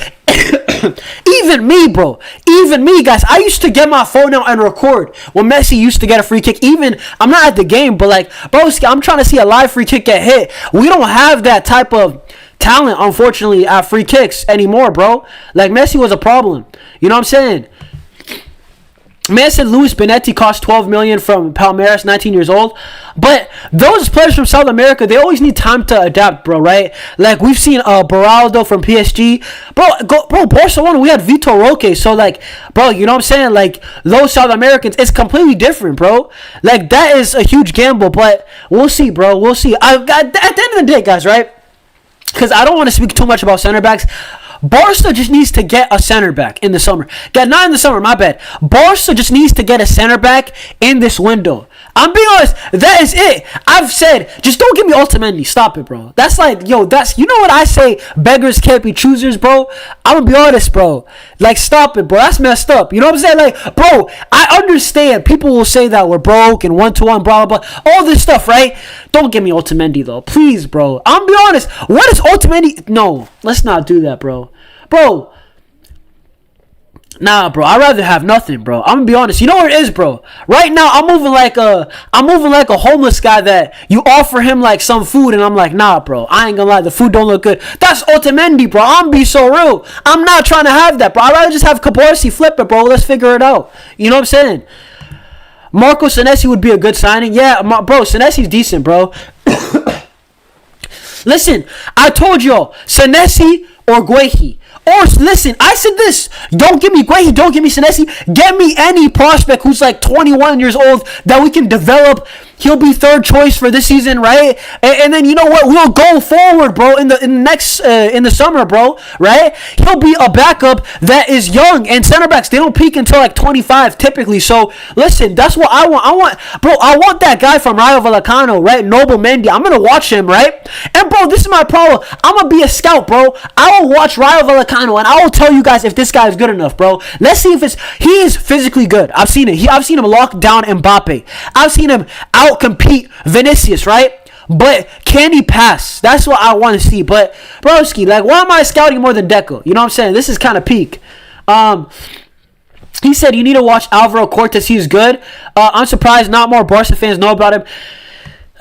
Speaker 1: Even me, bro. Even me, guys. I used to get my phone out and record when Messi used to get a free kick. Even, I'm not at the game, but bro, I'm trying to see a live free kick get hit. We don't have that type of talent, unfortunately, at free kicks anymore, bro. Messi was a problem. You know what I'm saying? Man said Luis Benetti cost $12 million from Palmeiras, 19 years old. But those players from South America, they always need time to adapt, bro, right? We've seen Beraldo from PSG. Bro, Barcelona, we had Vitor Roque. So, bro, you know what I'm saying? Those South Americans, it's completely different, bro. That is a huge gamble. But we'll see, bro. We'll see. At the end of the day, guys, right? Because I don't want to speak too much about center backs. Barca just needs to get a center back in the summer. Not in the summer, my bad. Barca just needs to get a center back in this window. I'm being honest. That is it. I've said, just don't give me Otamendi. Stop it, bro. That's you know what I say? Beggars can't be choosers, bro. I'm gonna be honest, bro. Stop it, bro. That's messed up. You know what I'm saying? Bro, I understand. People will say that we're broke and 1-to-1, blah, blah, blah. All this stuff, right? Don't give me Otamendi, though. Please, bro. I'm gonna be honest. What is Otamendi? No, let's not do that, bro. Bro. Nah, bro. I'd rather have nothing, bro. I'm gonna be honest. You know what it is, bro? Right now, I'm moving like a homeless guy that you offer him some food, and I'm like, nah, bro. I ain't gonna lie. The food don't look good. That's Otamendi, bro. I'm be so real. I'm not trying to have that, bro. I'd rather just have Cabarsi flip it, bro. Let's figure it out. You know what I'm saying? Marcos Senesi would be a good signing. Yeah, bro. Senesi's decent, bro. Listen, I told y'all, Senesi or Guehi. Or listen, I said this. Don't give me Guehi, don't give me Senesi. Get me any prospect who's like 21 years old that we can develop. He'll be third choice for this season, right? And then you know what? We'll go forward, bro. In the summer, bro, right? He'll be a backup that is young, and center backs, they don't peak until like 25 typically. So listen, that's what I want. I want that guy from Rayo Vallecano, right? Noble Mendy. I'm gonna watch him, right? And bro, this is my problem. I'm gonna be a scout, bro. I will watch Rayo Vallecano, and I will tell you guys if this guy is good enough, bro. Let's see if he is physically good. I've seen it. I've seen him lock down Mbappe. I've seen him out-compete Vinicius, right? But can he pass? That's what I want to see. But broski, like, why am I scouting more than Deco? You know what I'm saying? This is kind of peak. He said you need to watch Alvaro Cortes. He's good. I'm surprised not more Barca fans know about him.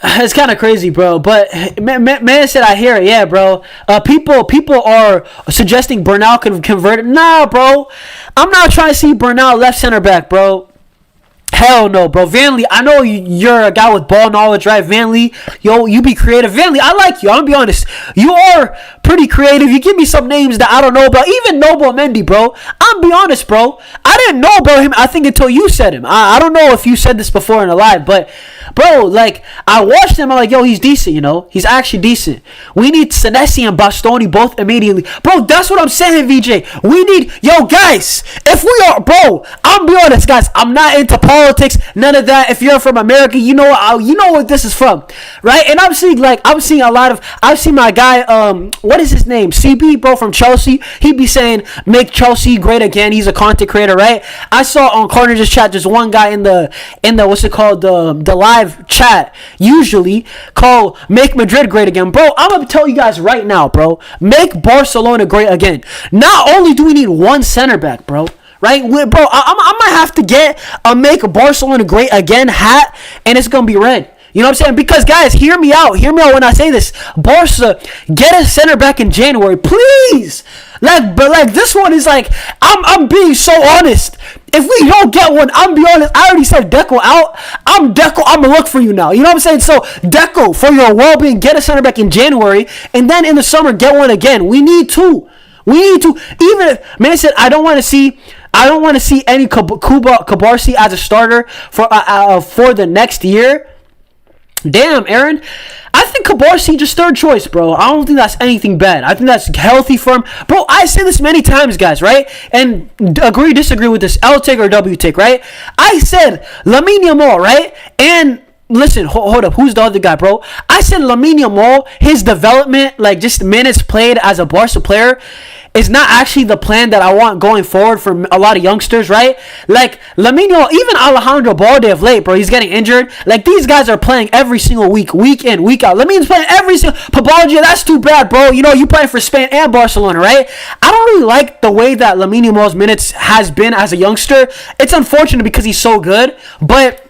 Speaker 1: It's kind of crazy, bro. But man said I hear it. Yeah, bro. People are suggesting Bernal can convert it. Nah, bro. I'm not trying to see Bernal left center back, bro. Hell no, bro. Vanley, I know you're a guy with ball knowledge, right? Vanley, yo, you be creative. Vanley, I like you. I'm gonna be honest. You are pretty creative. You give me some names that I don't know about. Even Noble Mendy, bro. I'm be honest, bro. I didn't know about him, I think, until you said him. I don't know if you said this before in a live, but, bro, like, I watched him. I'm like, yo, he's decent, you know? He's actually decent. We need Senesi and Bastoni both immediately. Bro, that's what I'm saying, VJ. We need, yo, guys, if we are, bro, I'm be honest, guys. I'm not into politics, none of that. If you're from America, you know what this is from, right? And I've seen my guy, what is his name? CB, bro, from Chelsea. He'd be saying, make Chelsea great again. He's a content creator, right? I saw on Carnage's chat, there's one guy in the what's it called, the live chat, usually called Make Madrid Great Again. Bro, I'm gonna tell you guys right now, bro, make Barcelona great again. Not only do we need one center back, bro, right? Bro, I might have to get a Make Barcelona Great Again hat, and it's going to be red. You know what I'm saying? Because, guys, hear me out. Hear me out when I say this. Barca, get a center back in January, please. But this one is like, I'm being so honest. If we don't get one, I'm be honest. I already said Deco out. I'm Deco. I'm going to look for you now. You know what I'm saying? So, Deco, for your well-being, get a center back in January, and then in the summer, get one again. We need two. Even if, man said, I don't want to see any Cabarsi as a starter for the next year. Damn, Aaron. I think Cabarsi just third choice, bro. I don't think that's anything bad. I think that's healthy for him. Bro, I say this many times, guys, right? And agree, disagree with this. L take or W take, right? I said Lamine Yamal, right? And listen, hold up. Who's the other guy, bro? I said Lamine Yamal, his development, like just minutes played as a Barca player, is not actually the plan that I want going forward for a lot of youngsters, right? Like, Lamine Yamal, even Alejandro Balde of late, bro, he's getting injured. Like, these guys are playing every single week in, week out. Lamine's playing every single... Pabalgia, that's too bad, bro. You know, you playing for Spain and Barcelona, right? I don't really like the way that Lamine Yamal's minutes has been as a youngster. It's unfortunate because he's so good, but...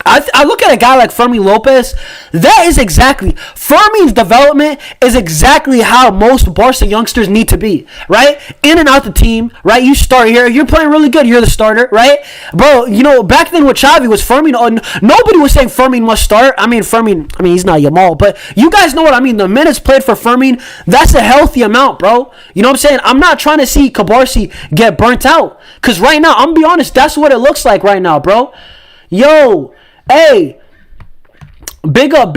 Speaker 1: I look at a guy like Fermin Lopez. That is exactly Fermin's development is exactly how most Barca youngsters need to be, right? In and out the team, right? You start here, you're playing really good, you're the starter, right? Bro, you know, back then with Xavi was Fermin. Nobody was saying Fermin must start. Fermin, he's not Yamal, but you guys know what I mean. The minutes played for Fermin, that's a healthy amount, bro. You know what I'm saying? I'm not trying to see Cabarsi get burnt out, because right now, I'm gonna be honest, that's what it looks like right now, bro. Yo, hey, big up,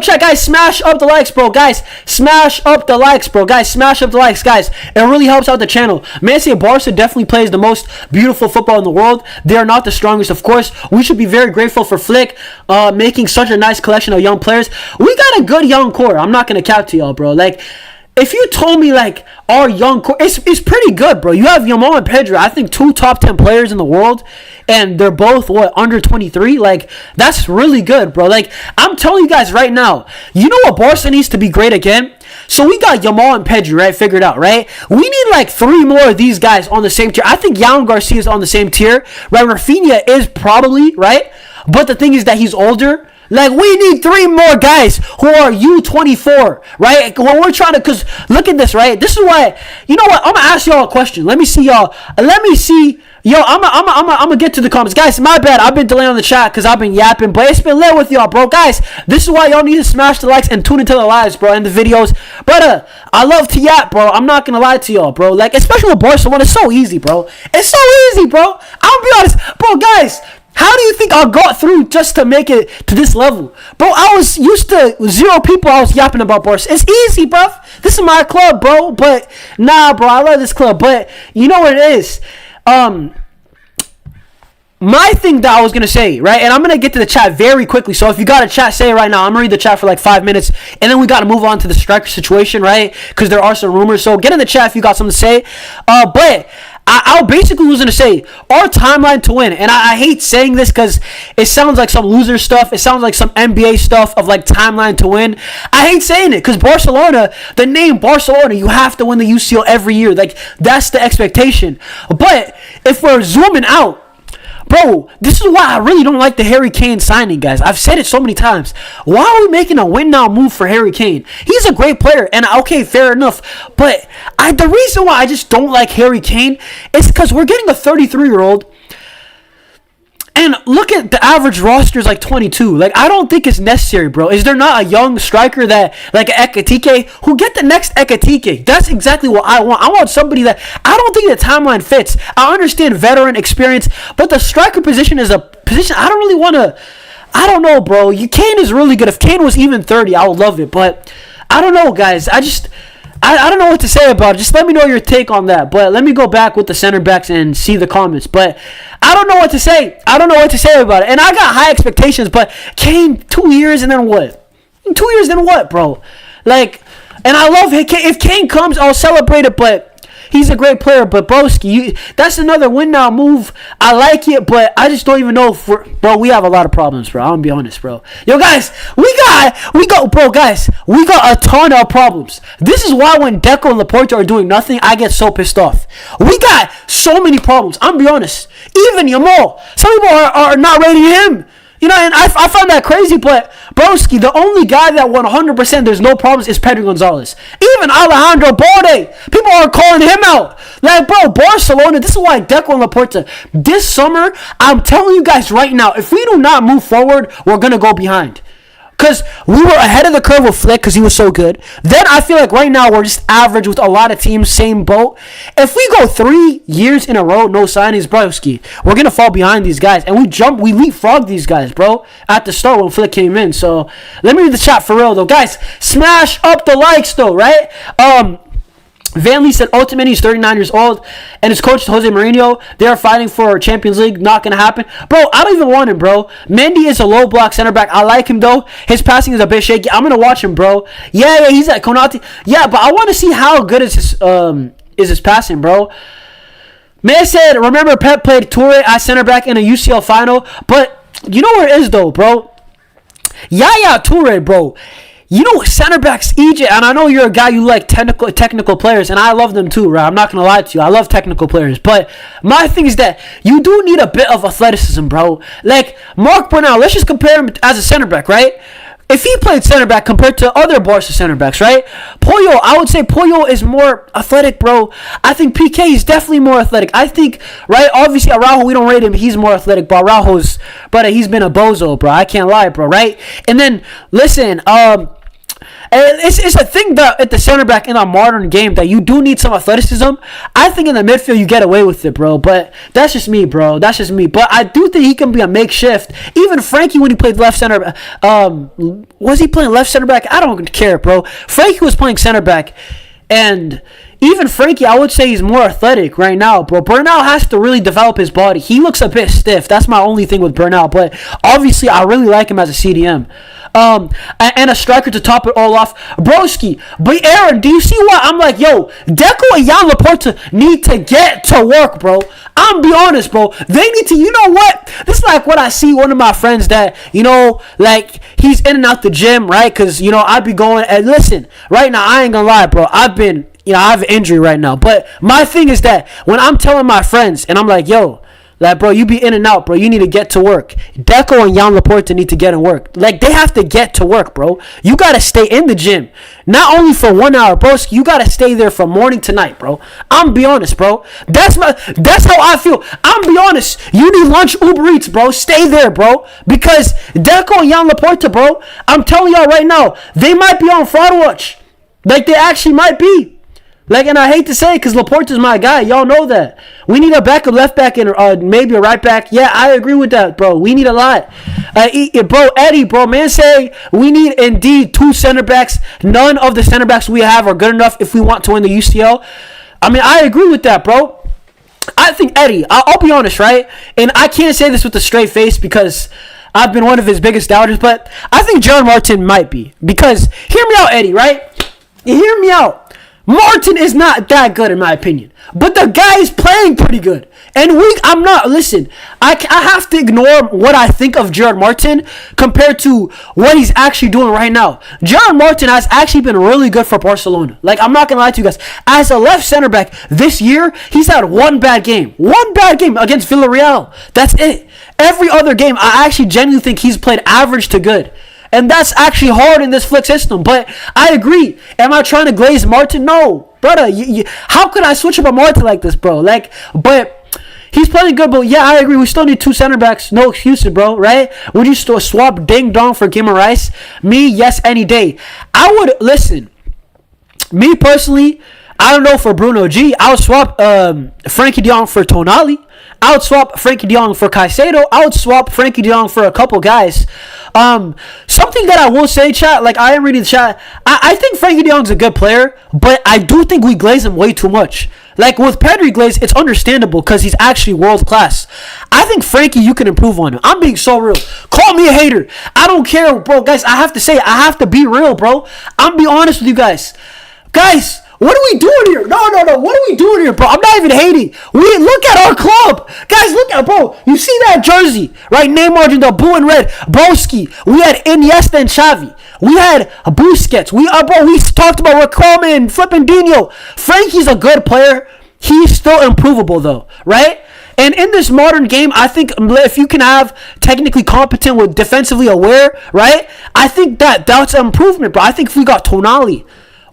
Speaker 1: chat, guys. Smash up the likes, bro. Guys, smash up the likes, bro. Guys, smash up the likes, guys. It really helps out the channel. Man, say Barca definitely plays the most beautiful football in the world. They are not the strongest, of course. We should be very grateful for Flick making such a nice collection of young players. We got a good young core. I'm not gonna cap to y'all, bro. Like, if you told me, like, our young core, it's pretty good, bro. You have Yamal and Pedro, I think 2 top 10 players in the world, and they're both, under 23? Like, that's really good, bro. Like, I'm telling you guys right now, you know what Barca needs to be great again? So we got Yamal and Pedro, right, figured out, right? We need, like, 3 more of these guys on the same tier. I think Yamal Garcia is on the same tier, right? Raphinha is probably, right? But the thing is that he's older. Like, we need 3 more guys who are U24, right? When we're trying to, because look at this, right? This is why, you know what? I'm going to ask y'all a question. Let me see Yo, I'm gonna get to the comments. Guys, my bad. I've been delaying on the chat because I've been yapping, but it's been lit with y'all, bro. Guys, this is why y'all need to smash the likes and tune into the lives, bro, and the videos. Brother, I love to yap, bro. I'm not gonna lie to y'all, bro. Like, especially with Barcelona, it's so easy, bro. It's so easy, bro. I'll be honest. Bro, guys, how do you think I got through just to make it to this level? Bro, I was used to 0 people I was yapping about Barca. It's easy, bro. This is my club, bro. But, nah, bro, I love this club. But, you know what it is? My thing that I was going to say, right, and I'm going to get to the chat very quickly, so if you got a chat, say it right now. I'm going to read the chat for like 5 minutes, and then we got to move on to the striker situation, right, because there are some rumors, so get in the chat if you got something to say, but I basically was going to say, our timeline to win, and I hate saying this because it sounds like some loser stuff, it sounds like some NBA stuff of like timeline to win. I hate saying it because Barcelona, the name Barcelona, you have to win the UCL every year, like that's the expectation, but if we're zooming out, bro, this is why I really don't like the Harry Kane signing, guys. I've said it so many times. Why are we making a win-now move for Harry Kane? He's a great player, and okay, fair enough. But the reason why I just don't like Harry Kane is because we're getting a 33-year-old, and look at the average roster is like 22. Like, I don't think it's necessary, bro. Is there not a young striker that, like Ekitike, who get the next Ekitike? That's exactly what I want. I want somebody that, I don't think the timeline fits. I understand veteran experience, but the striker position is a position I don't really want to, I don't know, bro. Kane is really good. If Kane was even 30, I would love it. But I don't know, guys. I don't know what to say about it. Just let me know your take on that. But let me go back with the center backs and see the comments. But I don't know what to say. I don't know what to say about it. And I got high expectations, but Kane, 2 years and then what? 2 years then what, bro? Like, and I love it. If Kane comes, I'll celebrate it, but he's a great player. But broski, that's another win now move. I like it, but I just don't even know if bro, we have a lot of problems, bro. I'm gonna be honest, bro. Yo, guys, we got a ton of problems. This is why when Deco and Laporte are doing nothing, I get so pissed off. We got so many problems. I'm gonna be honest. Even Yamal, some people are not rating him. You know, and I found that crazy, but broski, the only guy that 100% there's no problems is Pedro Gonzalez. Even Alejandro Balde, people are calling him out. Like, bro, Barcelona, this is why Deco and Laporta, this summer, I'm telling you guys right now, if we do not move forward, we're going to go behind. Because we were ahead of the curve with Flick because he was so good. Then I feel like right now we're just average with a lot of teams, same boat. If we go 3 years in a row, no signings, broski, we're going to fall behind these guys. And we leapfrog these guys, bro, at the start when Flick came in. So let me read the chat for real, though. Guys, smash up the likes, though, right? Van Lee said, ultimately, he's 39 years old, and his coach is Jose Mourinho. They are fighting for Champions League. Not going to happen. Bro, I don't even want him, bro. Mendy is a low block center back. I like him, though. His passing is a bit shaky. I'm going to watch him, bro. Yeah, he's at Konate. Yeah, but I want to see how good is his passing, bro. May said, remember Pep played Toure at center back in a UCL final, but you know where it is, though, bro? Yaya Toure, bro. You know, center backs, EJ, and I know you're a guy you like technical players, and I love them too, right? I'm not going to lie to you. I love technical players, but my thing is that you do need a bit of athleticism, bro. Like, Marc Bernal, let's just compare him as a center back, right? If he played center back compared to other Barca center backs, right? Puyol, I would say Puyol is more athletic, bro. I think PK is definitely more athletic. I think, right, obviously Araujo, we don't rate him. He's more athletic, but Araujo's, brother, he's been a bozo, bro. I can't lie, bro, right? And then, listen, it's a thing that at the center back in a modern game that you do need some athleticism. I think in the midfield you get away with it, bro. But that's just me, bro. That's just me. But I do think he can be a makeshift. Even Frankie, when he played left center, was he playing left center back? I don't care, bro. Frankie was playing center back, and even Frankie, I would say he's more athletic right now, bro. Bernal has to really develop his body. He looks a bit stiff. That's my only thing with Bernal. But obviously, I really like him as a CDM. And a striker to top it all off. Broski. But Aaron, do you see why I'm like, yo, Deco and Jan Laporta need to get to work, bro. I'm be honest, bro. They need to, you know what? This is like what I see one of my friends that, you know, like, he's in and out the gym, right? Because, you know, I be going, and listen, right now, I ain't gonna lie, bro. I have an injury right now. But my thing is that when I'm telling my friends, and I'm like, yo, Like, bro, you be in and out, bro. You need to get to work. Deco and Jan Laporta need to get in work. Like, they have to get to work, bro. You got to stay in the gym. Not only for 1 hour, bro. You got to stay there from morning to night, bro. I'm be honest, bro. That's how I feel. I'm be honest. You need lunch Uber Eats, bro. Stay there, bro. Because Deco and Jan Laporta, bro, I'm telling y'all right now, they might be on fraud watch. Like, they actually might be. Like, and I hate to say it because Laporta's my guy. Y'all know that. We need a backup left back and maybe a right back. Yeah, I agree with that, bro. We need a lot. Bro, Eddie, bro, man say we need indeed 2 center backs. None of the center backs we have are good enough if we want to win the UCL. I mean, I agree with that, bro. I think Eddie, I'll be honest, right? And I can't say this with a straight face because I've been one of his biggest doubters, but I think Gerard Martin might be. Because, hear me out, Eddie, right? Hear me out. Martin is not that good in my opinion, but the guy is playing pretty good. And I'm not, listen, I have to ignore what I think of Gerard Martin compared to what he's actually doing right now. Gerard Martin has actually been really good for Barcelona. Like, I'm not going to lie to you guys. As a left center back this year, he's had one bad game. One bad game against Villarreal. That's it. Every other game, I actually genuinely think he's played average to good. And that's actually hard in this Flick system. But I agree. Am I trying to glaze Martin? No. Brother, how could I switch up a Martin like this, bro? Like, but he's playing good. But yeah, I agree. We still need 2 center backs. No excuses, bro. Right? Would you still swap Ding Dong for Guimaraes? Me, yes, any day. I would, listen. Me personally, I don't know for Bruno G. I would swap Frankie de Jong for Tonali. I would swap Frankie de Jong for Caicedo. I would swap Frankie de Jong for a couple guys. Something that I will say, chat, like I am reading the chat, I think Frankie de Jong's a good player, but I do think we glaze him way too much. Like with Pedri glaze, it's understandable because he's actually world class. I think Frankie, you can improve on him. I'm being so real. Call me a hater. I don't care, bro. Guys, I have to say, I have to be real, bro. I'm be honest with you guys. Guys, what are we doing here? No. What are we doing here, bro? I'm not even hating. We look at our club. Guys, look at, bro. You see that jersey, right? Neymar in the blue and red. Broski. We had Iniesta and Xavi. We had Busquets. We talked about Riquelme and flipping Dino. Frankie's a good player. He's still improvable, though, right? And in this modern game, I think if you can have technically competent with defensively aware, right? I think that's an improvement, bro. I think if we got Tonali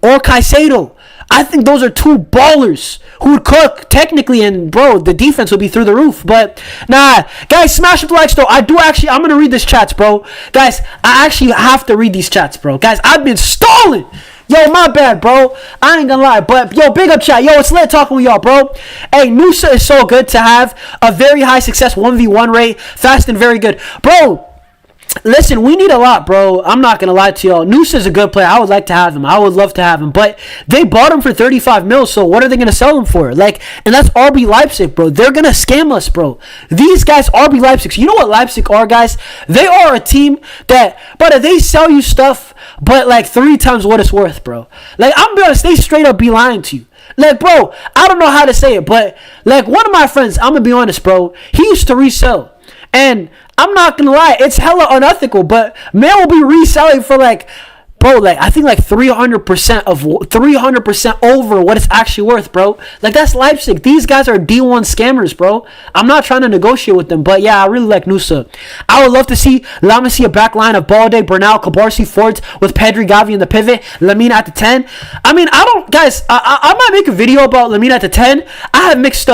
Speaker 1: or Caicedo, I think those are 2 ballers who would cook technically, and bro, the defense would be through the roof. But nah, guys, smash up the likes though. I'm gonna read these chats, bro. Guys, I actually have to read these chats, bro. Guys, I've been stalling. Yo, my bad, bro. I ain't gonna lie, but yo, big up chat. Yo, it's lit talking with y'all, bro. Hey, Nusa is so good to have. A very high success 1v1 rate, fast and very good, bro. Listen, we need a lot, bro. I'm not going to lie to y'all. Nusa is a good player. I would like to have him. I would love to have him. But they bought him for 35 mil, so what are they going to sell him for? Like, and that's RB Leipzig, bro. They're going to scam us, bro. These guys, RB Leipzig. You know what Leipzig are, guys? They are a team that, brother, they sell you stuff, but like 3 times what it's worth, bro. Like, I'm be honest, they straight up be lying to you. Like, bro, I don't know how to say it, but like one of my friends, I'm going to be honest, bro, he used to resell. And I'm not gonna lie, it's hella unethical, but man will be reselling for like, bro, like I think like 300% over what it's actually worth, bro. Like that's Leipzig. These guys are D1 scammers, bro. I'm not trying to negotiate with them, but yeah, I really like Nusa. I would love to see a back line of Balde, Bernal, Cabarsi, Fords with Pedri, Gavi in the pivot, Lamine at the 10. I mean, I might make a video about Lamine at the 10. I have mixed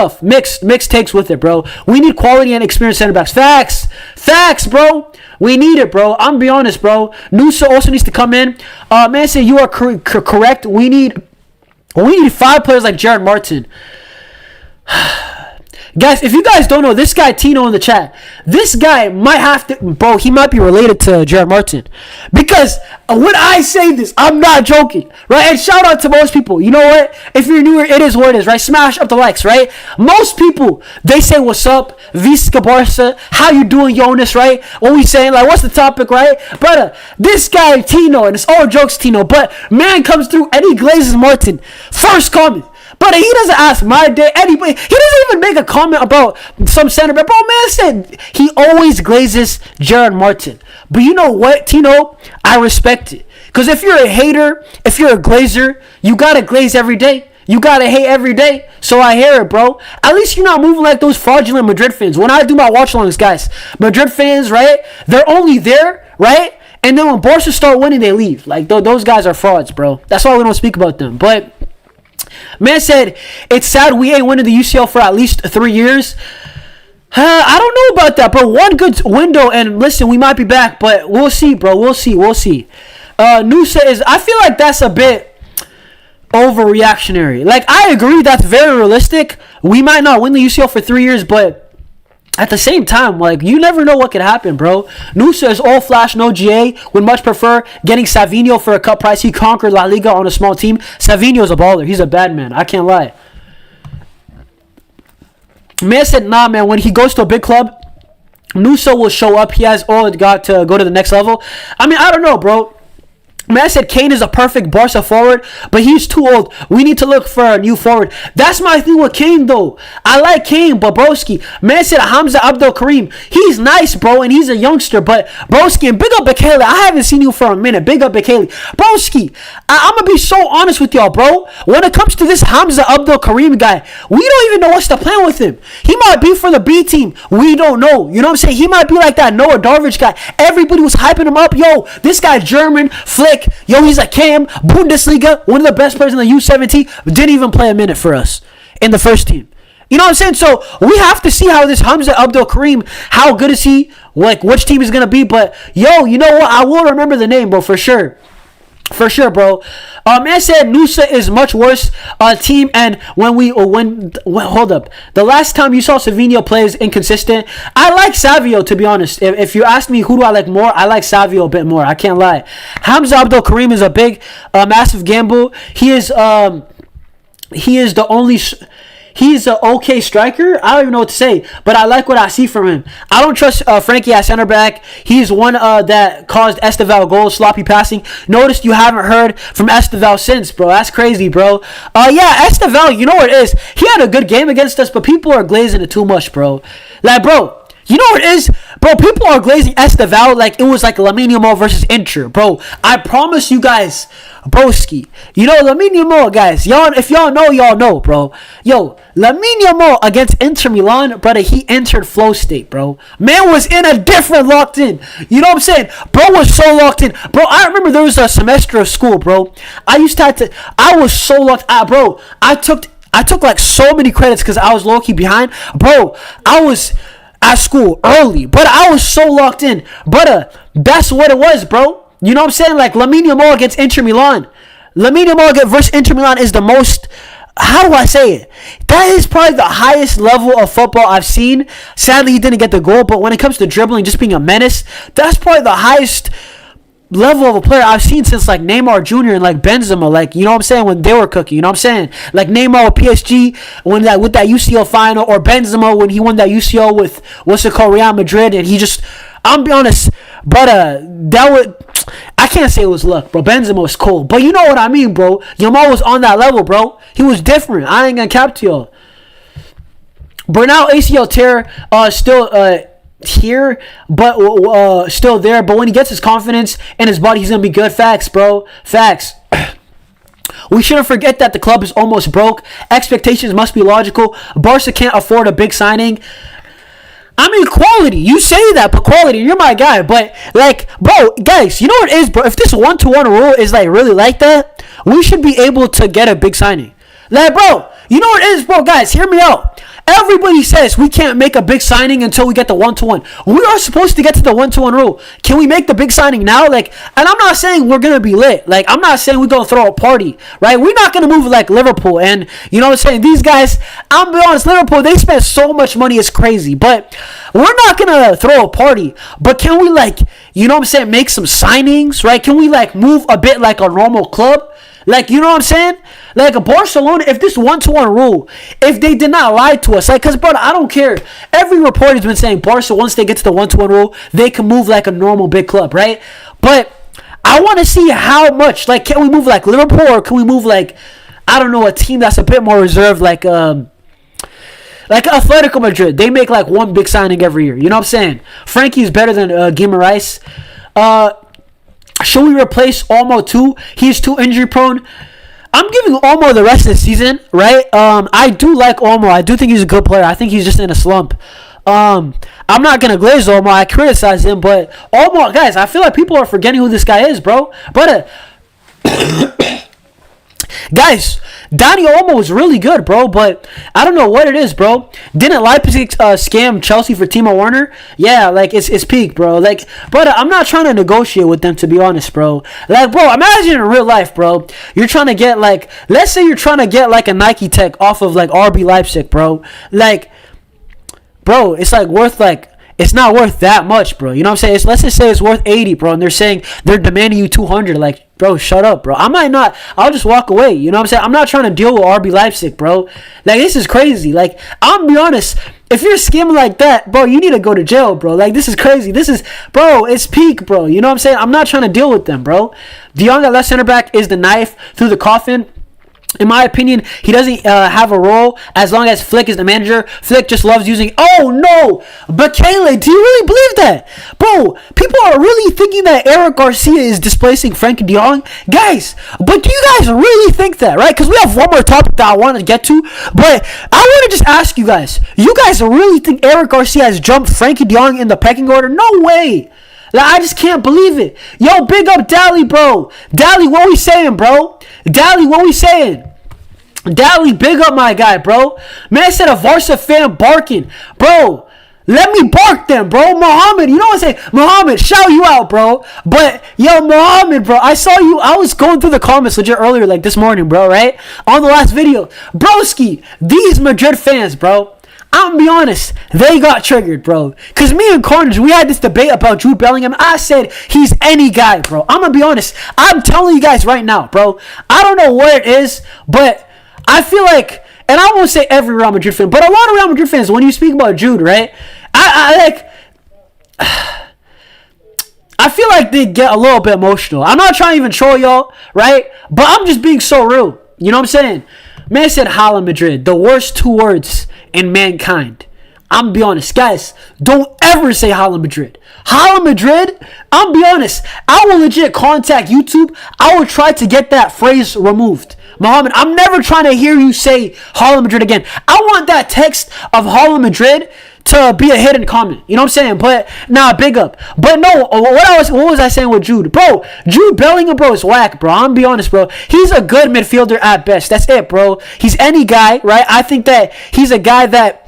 Speaker 1: takes with it, bro. We need quality and experienced center backs. Facts, bro. We need it, bro. I'm be honest, bro. Nusa also needs to come in. Man, say you are correct. We need 5 players like Gerard Martin. Guys, if you guys don't know, this guy Tino in the chat, this guy might have to, bro, he might be related to Gerard Martin. Because when I say this, I'm not joking, right? And shout out to most people. You know what? If you're newer, it is what it is, right? Smash up the likes, right? Most people, they say, what's up? Visca Barça, how you doing, Jonas, right? When we saying, like, what's the topic, right? Brother, this guy Tino, and it's all jokes, Tino, but man comes through and he glazes Martin. First comment. But he doesn't ask my day. Anybody, he doesn't even make a comment about some center back. Bro, man said he always glazes Gerard Martin. But you know what, Tino? I respect it. Because if you're a hater, if you're a glazer, you got to glaze every day. You gotta hate every day, so I hear it, bro. At least you're not moving like those fraudulent Madrid fans. When I do my watch-alongs, guys, Madrid fans, right? They're only there, right? And then when Barca start winning, they leave. Like, those guys are frauds, bro. That's why we don't speak about them. But man said, it's sad we ain't winning the UCL for at least 3 years. I don't know about that, bro. One good window, and listen, we might be back, but we'll see, bro. We'll see. Nusa is, I feel like that's a bit overreactionary. Like, I agree that's very realistic. We might not win the UCL for 3 years, but at the same time, like, you never know what could happen, bro. Nusa is all flash, no GA. Would much prefer getting Savinho for a cut price. He conquered La Liga on a small team. Savinho's a baller. He's a bad man. I can't lie. Man said, nah, man, when he goes to a big club, Nusa will show up. He has all it got to go to the next level. I mean, I don't know, bro. Man said Kane is a perfect Barca forward, but he's too old. We need to look for a new forward. That's my thing with Kane, though. I like Kane, but broski. Man said Hamza Abdul Karim. He's nice, bro, and he's a youngster, but broski, and big up Bekele. I haven't seen you for a minute. Big up Bekele. Broski, I'm going to be so honest with y'all, bro. When it comes to this Hamza Abdul Karim guy, we don't even know what's the plan with him. He might be for the B team. We don't know. You know what I'm saying? He might be like that Noah Darvish guy. Everybody was hyping him up. Yo, this guy German, Flick. Yo, he's a Cam, Bundesliga, one of the best players in the U17, didn't even play a minute for us in the first team. You know what I'm saying? So we have to see how this Hamza Abdul Karim, how good is he, like which team he's going to be. But yo, you know what? I will remember the name, bro, for sure. For sure, bro. Man said Nusa is much worse team, and hold up. The last time you saw Savinho play is inconsistent. I like Savio, to be honest. If you ask me who do I like more, I like Savio a bit more. I can't lie. Hamza Abdul Karim is a big, massive gamble. He is the only. He's an okay striker. I don't even know what to say, but I like what I see from him. I don't trust Frankie at center back. He's one that caused Esteval goals, sloppy passing. Noticed you haven't heard from Esteval since, bro. That's crazy, bro. Yeah, Esteval, you know what it is? He had a good game against us, but people are glazing it too much, bro. Like, bro, you know what it is? Bro, people are glazing Esteval like it was like Lamine Yamal versus Inter. Bro, I promise you guys, broski. You know, Lamine Yamal, guys. Y'all, if y'all know, bro. Yo, Lamine Yamal against Inter Milan, brother, he entered flow state, bro. Man was in a different locked in. You know what I'm saying? Bro was so locked in. Bro, I remember there was a semester of school, bro. I was so locked out, bro. I took like so many credits because I was low-key behind. Bro, I was at school early, but I was so locked in. But that's what it was, bro. You know what I'm saying? Like Lamine Yamal against Inter Milan. Lamine Yamal versus Inter Milan is the most, how do I say it? That is probably the highest level of football I've seen. Sadly, he didn't get the goal, but when it comes to dribbling, just being a menace, that's probably the highest level of a player I've seen since like Neymar Jr. and like Benzema, like, you know what I'm saying, when they were cooking, you know what I'm saying, like Neymar with PSG when with that UCL final, or Benzema when he won that UCL with Real Madrid, and he just, I'm be honest, but that would, I can't say it was luck, bro. Benzema was cool, but you know what I mean, bro. Yamal was on that level, bro. He was different. I ain't gonna cap to y'all. Bernal ACL tear, still here, but still there. But when he gets his confidence in his body, he's gonna be good. Facts, bro. Facts. We shouldn't forget that the club is almost broke. Expectations must be logical. Barca can't afford a big signing. I mean, quality. You say that, but quality. You're my guy. But, like, bro, guys, you know what it is, bro? If this 1-to-1 rule is, like, really like that, we should be able to get a big signing. Like, bro, you know what it is, bro? Guys, hear me out. Everybody says we can't make a big signing until we get the 1-to-1. We are supposed to get to the 1-to-1 rule. Can we make the big signing now? Like, and I'm not saying we're going to be lit. Like, I'm not saying we're going to throw a party, right? We're not going to move like Liverpool. And, you know what I'm saying? These guys, I'm be honest, Liverpool, they spend so much money, it's crazy. But we're not going to throw a party. But can we, like, you know what I'm saying, make some signings, right? Can we, like, move a bit like a normal club? Like, you know what I'm saying? Like, a Barcelona, if this 1-to-1 rule, if they did not lie to us, like, because, brother, I don't care. Every report has been saying Barca, once they get to the 1-to-1 rule, they can move like a normal big club, right? But I want to see how much. Like, can we move like Liverpool, or can we move like, I don't know, a team that's a bit more reserved, like Atletico Madrid. They make like one big signing every year. You know what I'm saying? Frankie's better than Guimaraes. Should we replace Olmo too? He's too injury prone. I'm giving Olmo the rest of the season, right? I do like Olmo. I do think he's a good player. I think he's just in a slump. I'm not gonna glaze Olmo. I criticize him, but Olmo, guys, I feel like people are forgetting who this guy is, bro. But guys, Dani Olmo was really good, bro, but I don't know what it is, bro. Didn't Leipzig scam Chelsea for Timo Werner? Yeah, like, it's peak, bro. Like, but I'm not trying to negotiate with them, to be honest, bro. Like, bro, imagine in real life, bro, you're trying to get, like, let's say you're trying to get, like, a Nike Tech off of, like, RB Leipzig, bro. Like, bro, it's, like, worth, like, it's not worth that much, bro. You know what I'm saying? Let's just say it's worth 80, bro, and they're saying they're demanding you 200. Like, bro, shut up, bro. I might not. I'll just walk away. You know what I'm saying? I'm not trying to deal with RB Leipzig, bro. Like, this is crazy. Like, I'm be honest. If you're scamming like that, bro, you need to go to jail, bro. Like, this is crazy. This is, bro, it's peak, bro. You know what I'm saying? I'm not trying to deal with them, bro. De Jong at left center back is the knife through the coffin. In my opinion, he doesn't have a role as long as Flick is the manager. Flick just loves using... Oh, no! Bekele, do you really believe that? Bro, people are really thinking that Eric Garcia is displacing Frankie de Jong. Guys, but do you guys really think that, right? Because we have one more topic that I want to get to. But I want to just ask you guys. You guys really think Eric Garcia has jumped Frankie de Jong in the pecking order? No way! Like, I just can't believe it. Yo, big up Dally, bro. Dally, what we saying, bro? Dally, what we saying? Dally, big up my guy, bro. Man said a Barça fan barking. Bro, let me bark then, bro. Muhammad, you know what I'm saying? Muhammad, shout you out, bro. But, yo, Muhammad, bro, I saw you. I was going through the comments legit earlier, like this morning, bro, right? On the last video. Broski, these Madrid fans, bro. I'm gonna be honest, they got triggered, bro. Because me and Carnage, we had this debate about Jude Bellingham. I said he's any guy, bro. I'm gonna be honest. I'm telling you guys right now, bro. I don't know what it is, but I feel like, and I won't say every Real Madrid fan, but a lot of Real Madrid fans, when you speak about Jude, right? I feel like they get a little bit emotional. I'm not trying to even troll y'all, right? But I'm just being so real. You know what I'm saying? Man said Hala Madrid, the worst two words in mankind. I'm be honest, guys, don't ever say Hala Madrid. Hala Madrid, I'm be honest, I will legit contact YouTube. I will try to get that phrase removed. Muhammad, I'm never trying to hear you say Hala Madrid again. I want that text of Hala Madrid to be a hidden comment. You know what I'm saying? But, nah, big up. But no, what was I saying with Jude? Bro, Jude Bellingham, bro, is whack, bro. I'm be honest, bro. He's a good midfielder at best. That's it, bro. He's any guy, right? I think that he's a guy that...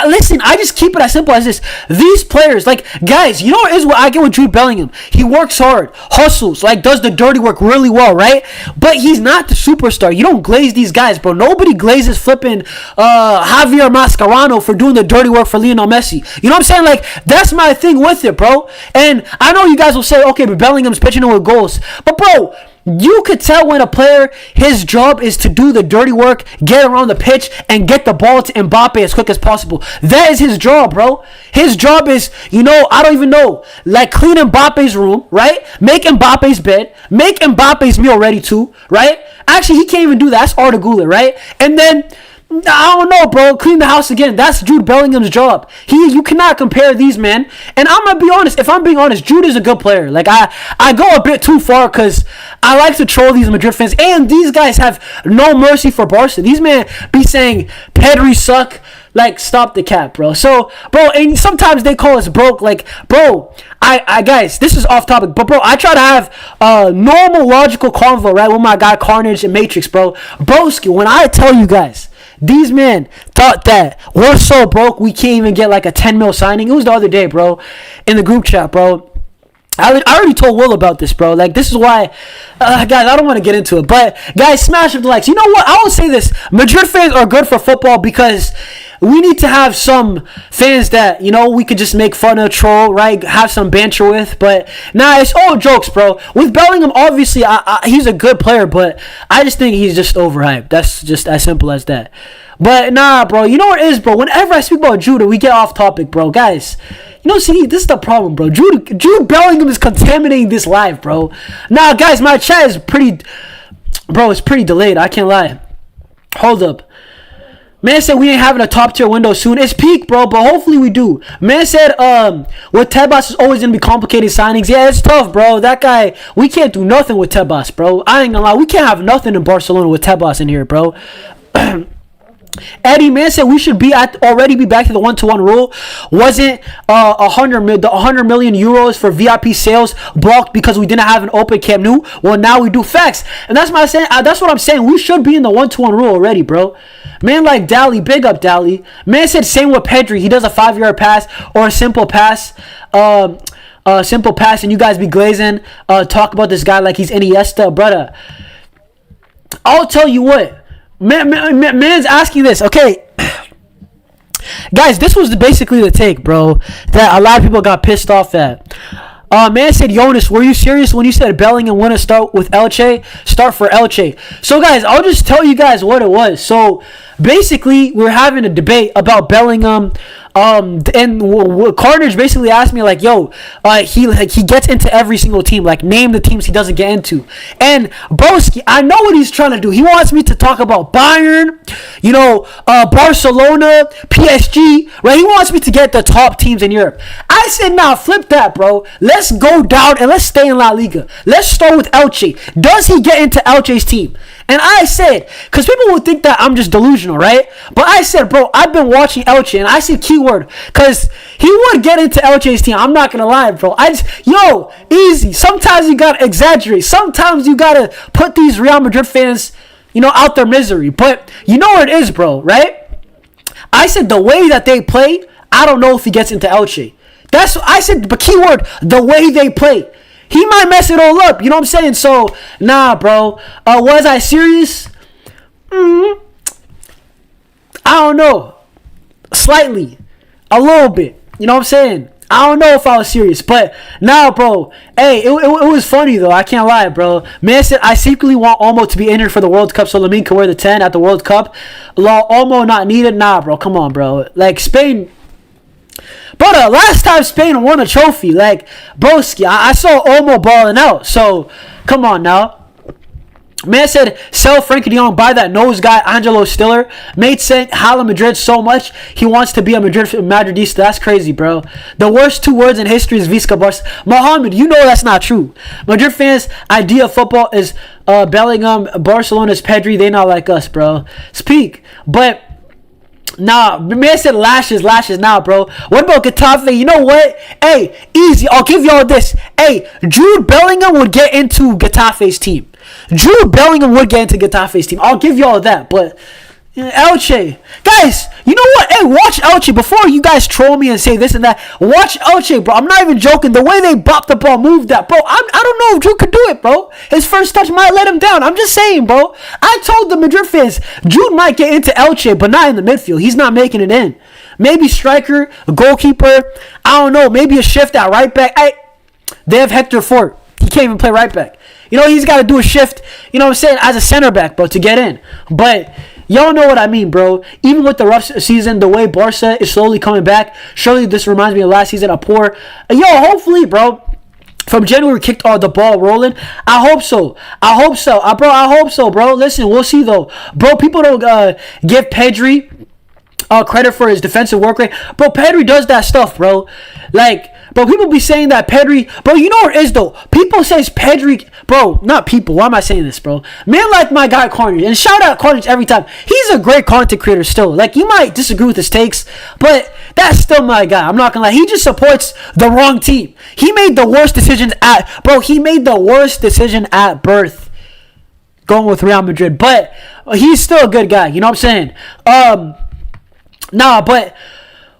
Speaker 1: Listen, I just keep it as simple as this. These players, like, guys, you know what is what I get with Jude Bellingham? He works hard, hustles, like, does the dirty work really well, right? But he's not the superstar. You don't glaze these guys, bro. Nobody glazes flipping Javier Mascherano for doing the dirty work for Lionel Messi. You know what I'm saying? Like, that's my thing with it, bro. And I know you guys will say, okay, but Bellingham's pitching in with goals. But, bro... You could tell when a player, his job is to do the dirty work, get around the pitch, and get the ball to Mbappe as quick as possible. That is his job, bro. His job is, I don't even know, like clean Mbappe's room, right? Make Mbappe's bed, make Mbappe's meal ready too, right? Actually, he can't even do that. That's Arda Güler, right? And then... I don't know, bro. Clean the house again. That's Jude Bellingham's job. You cannot compare these men. And I'm gonna be honest. If I'm being honest, Jude is a good player. Like I go a bit too far because I like to troll these Madrid fans. And these guys have no mercy for Barca. These men be saying Pedri suck. Like, stop the cap, bro. So, bro, and sometimes they call us broke. Like, bro, I guys, this is off topic, but bro, I try to have a normal, logical convo, right, with my guy Carnage and Matrix, bro. Broski, when I tell you guys. These men thought that we're so broke we can't even get like a 10 mil signing. It was the other day, bro, in the group chat, bro. I already told Will about this, bro. Like, this is why, guys, I don't want to get into it. But, guys, smash up the likes. You know what? I will say this. Madrid fans are good for football because we need to have some fans that, we could just make fun of, troll, right? Have some banter with. But, nah, it's all jokes, bro. With Bellingham, obviously, he's a good player, but I just think he's just overhyped. That's just as simple as that. But, nah, bro, you know what it is, bro? Whenever I speak about Jude, we get off topic, bro. Guys, see, this is the problem, bro. Jude Bellingham is contaminating this live, bro. Nah, guys, my chat is pretty... Bro, it's pretty delayed. I can't lie. Hold up. Man said we ain't having a top tier window soon. It's peak, bro, but hopefully we do. Man said with Tebas is always gonna be complicated signings. Yeah, it's tough, bro. That guy, we can't do nothing with Tebas, bro. I ain't gonna lie, we can't have nothing in Barcelona with Tebas in here, bro. Eddie, man said we should already be back to the 1-to-1 rule. Wasn't 100 million euros for VIP sales blocked because we didn't have an open Camp Nou? Well, now we do. Facts, and that's what I'm saying. We should be in the 1-to-1 rule already, bro. Man, like Dally, big up Dally. Man said same with Pedri. He does a 5-yard pass or a simple pass. Simple pass, and you guys be glazing. Talk about this guy like he's Iniesta, brother. I'll tell you what. Man's asking this, okay, guys. This was basically the take, bro, that a lot of people got pissed off at. Man said, Jonas, were you serious when you said Bellingham want to start with Elche? Start for Elche. So, guys, I'll just tell you guys what it was. So, basically, we're having a debate about Bellingham. And Carnage basically asked me, like, yo, he gets into every single team. Like, name the teams he doesn't get into. And Broski, I know what he's trying to do. He wants me to talk about Bayern, Barcelona, PSG, right? He wants me to get the top teams in Europe. I said, nah, flip that, bro. Let's go down and let's stay in La Liga. Let's start with Elche. Does he get into Elche's team? And I said, because people would think that I'm just delusional, right? But I said, bro, I've been watching Elche, and I said keyword, because he would get into Elche's team. I'm not going to lie, bro. Easy. Sometimes you got to exaggerate. Sometimes you got to put these Real Madrid fans, out their misery. But you know what it is, bro, right? I said the way that they play, I don't know if he gets into Elche. That's what I said, but keyword, the way they play. He might mess it all up, you know what I'm saying? So, nah, bro. Was I serious? I don't know. Slightly. A little bit. You know what I'm saying? I don't know if I was serious. But, nah, bro. Hey, it was funny, though. I can't lie, bro. Man said, I secretly want Olmo to be injured for the World Cup so Lamine can wear the 10 at the World Cup. Olmo not needed? Nah, bro. Come on, bro. Like, Spain... But last time Spain won a trophy, like, broski, I saw Olmo balling out. So, come on now. Man said, sell Frankie de Jong, buy that nose guy, Angelo Stiller. Mate said, Hala Madrid so much, he wants to be a Madridista. That's crazy, bro. The worst 2 words in history is Visca Barca. Mohammed, you know that's not true. Madrid fans' idea of football is Bellingham, Barcelona's Pedri. They not like us, bro. Speak. But... nah, man said lashes now, bro. What about Getafe? You know what? Hey, easy. I'll give y'all this. Hey, Jude Bellingham would get into Getafe's team. I'll give y'all that. But Elche. Guys, you know what? Hey, watch Elche. Before you guys troll me and say this and that, watch Elche, bro. I'm not even joking. The way they bop the ball, move that. Bro, I don't know if Jude could do it, bro. His first touch might let him down. I'm just saying, bro. I told the Madrid fans, Jude might get into Elche, but not in the midfield. He's not making it in. Maybe striker, a goalkeeper. I don't know. Maybe a shift at right back. They have Hector Fort. He can't even play right back. He's got to do a shift, you know what I'm saying, as a center back, bro, to get in. But... y'all know what I mean, bro. Even with the rough season, the way Barca is slowly coming back, surely this reminds me of last season, hopefully, bro, from January kicked all the ball rolling. I hope so. Bro, I hope so, bro. Listen, we'll see, though. Bro, people don't give Pedri credit for his defensive work rate. Bro, Pedri does that stuff, bro. Like... bro, people be saying that Pedri... bro, you know what it is, though? People says Pedri... bro, not people. Why am I saying this, bro? Man, like my guy Carnage. And shout out Carnage every time. He's a great content creator still. Like, you might disagree with his takes, but that's still my guy. I'm not gonna lie. He just supports the wrong team. He made the worst decisions at... bro, he made the worst decision at birth. Going with Real Madrid. But he's still a good guy. You know what I'm saying? Nah, but...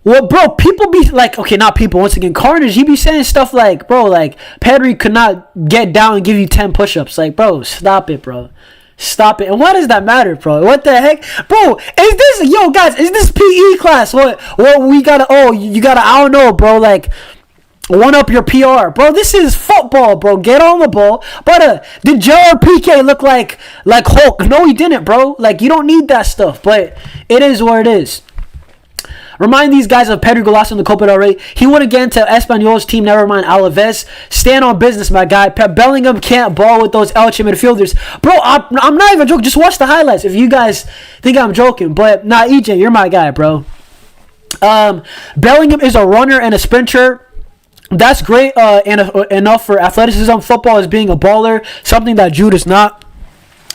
Speaker 1: well, bro, people be like, okay, not people, once again, Carnage, he be saying stuff like, bro, like, Pedri could not get down and give you 10 push-ups. Like, bro, stop it, bro. Stop it. And why does that matter, bro? What the heck? Bro, guys, is this PE class? What we gotta, you gotta, I don't know, bro, like, one up your PR. Bro, this is football, bro. Get on the ball. But, did Gerard Piqué look like Hulk? No, he didn't, bro. Like, you don't need that stuff, but it is what it is. Remind these guys of Pedro Golasso in the Copa del Rey. He went again to Espanyol's team, never mind Alaves. Stand on business, my guy. Pep Bellingham can't ball with those Elche midfielders. Bro, I'm not even joking. Just watch the highlights if you guys think I'm joking. But, nah, EJ, you're my guy, bro. Bellingham is a runner and a sprinter. That's great enough for athleticism. Football is being a baller, something that Jude is not.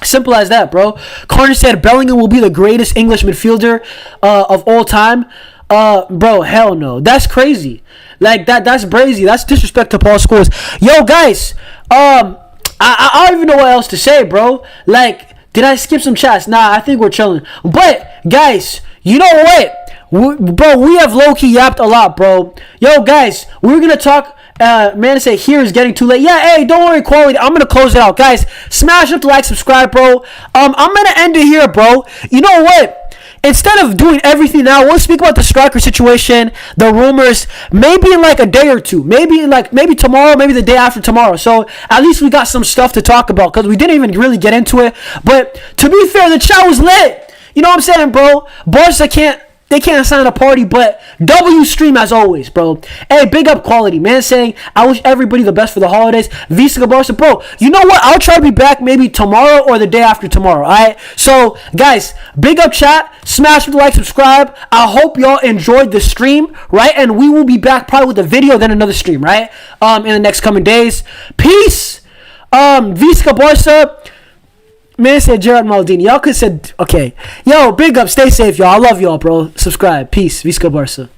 Speaker 1: Simple as that, bro. Carter said Bellingham will be the greatest English midfielder of all time. Bro, hell no. That's crazy. Like, that's brazy. That's disrespect to Paul Scholes. Yo, guys, I don't even know what else to say, bro. Like, did I skip some chats? Nah, I think we're chilling. But, guys, you know what? Bro, we have low-key yapped a lot, bro. Yo, guys, we're going to talk... man, say here is getting too late. Yeah, hey, don't worry, quality. I'm gonna close it out, guys. Smash up the like, subscribe, bro. I'm gonna end it here, bro. You know what? Instead of doing everything now, we'll speak about the striker situation, the rumors, maybe in like a day or two, maybe tomorrow, maybe the day after tomorrow. So at least we got some stuff to talk about because we didn't even really get into it. But to be fair, the chat was lit. You know what I'm saying, bro? Barca can't sign a party, but W stream as always, bro. Hey, big up quality, man. Saying I wish everybody the best for the holidays. Visa Barça, bro. You know what? I'll try to be back maybe tomorrow or the day after tomorrow. All right. So, guys, big up chat. Smash the like, subscribe. I hope y'all enjoyed the stream, right? And we will be back probably with a video, then another stream, right? In the next coming days. Peace. Visa Barça. Man said Gerard Maldini. Y'all could said, okay. Yo, big up. Stay safe, y'all. I love y'all, bro. Subscribe. Peace. Visca Barça.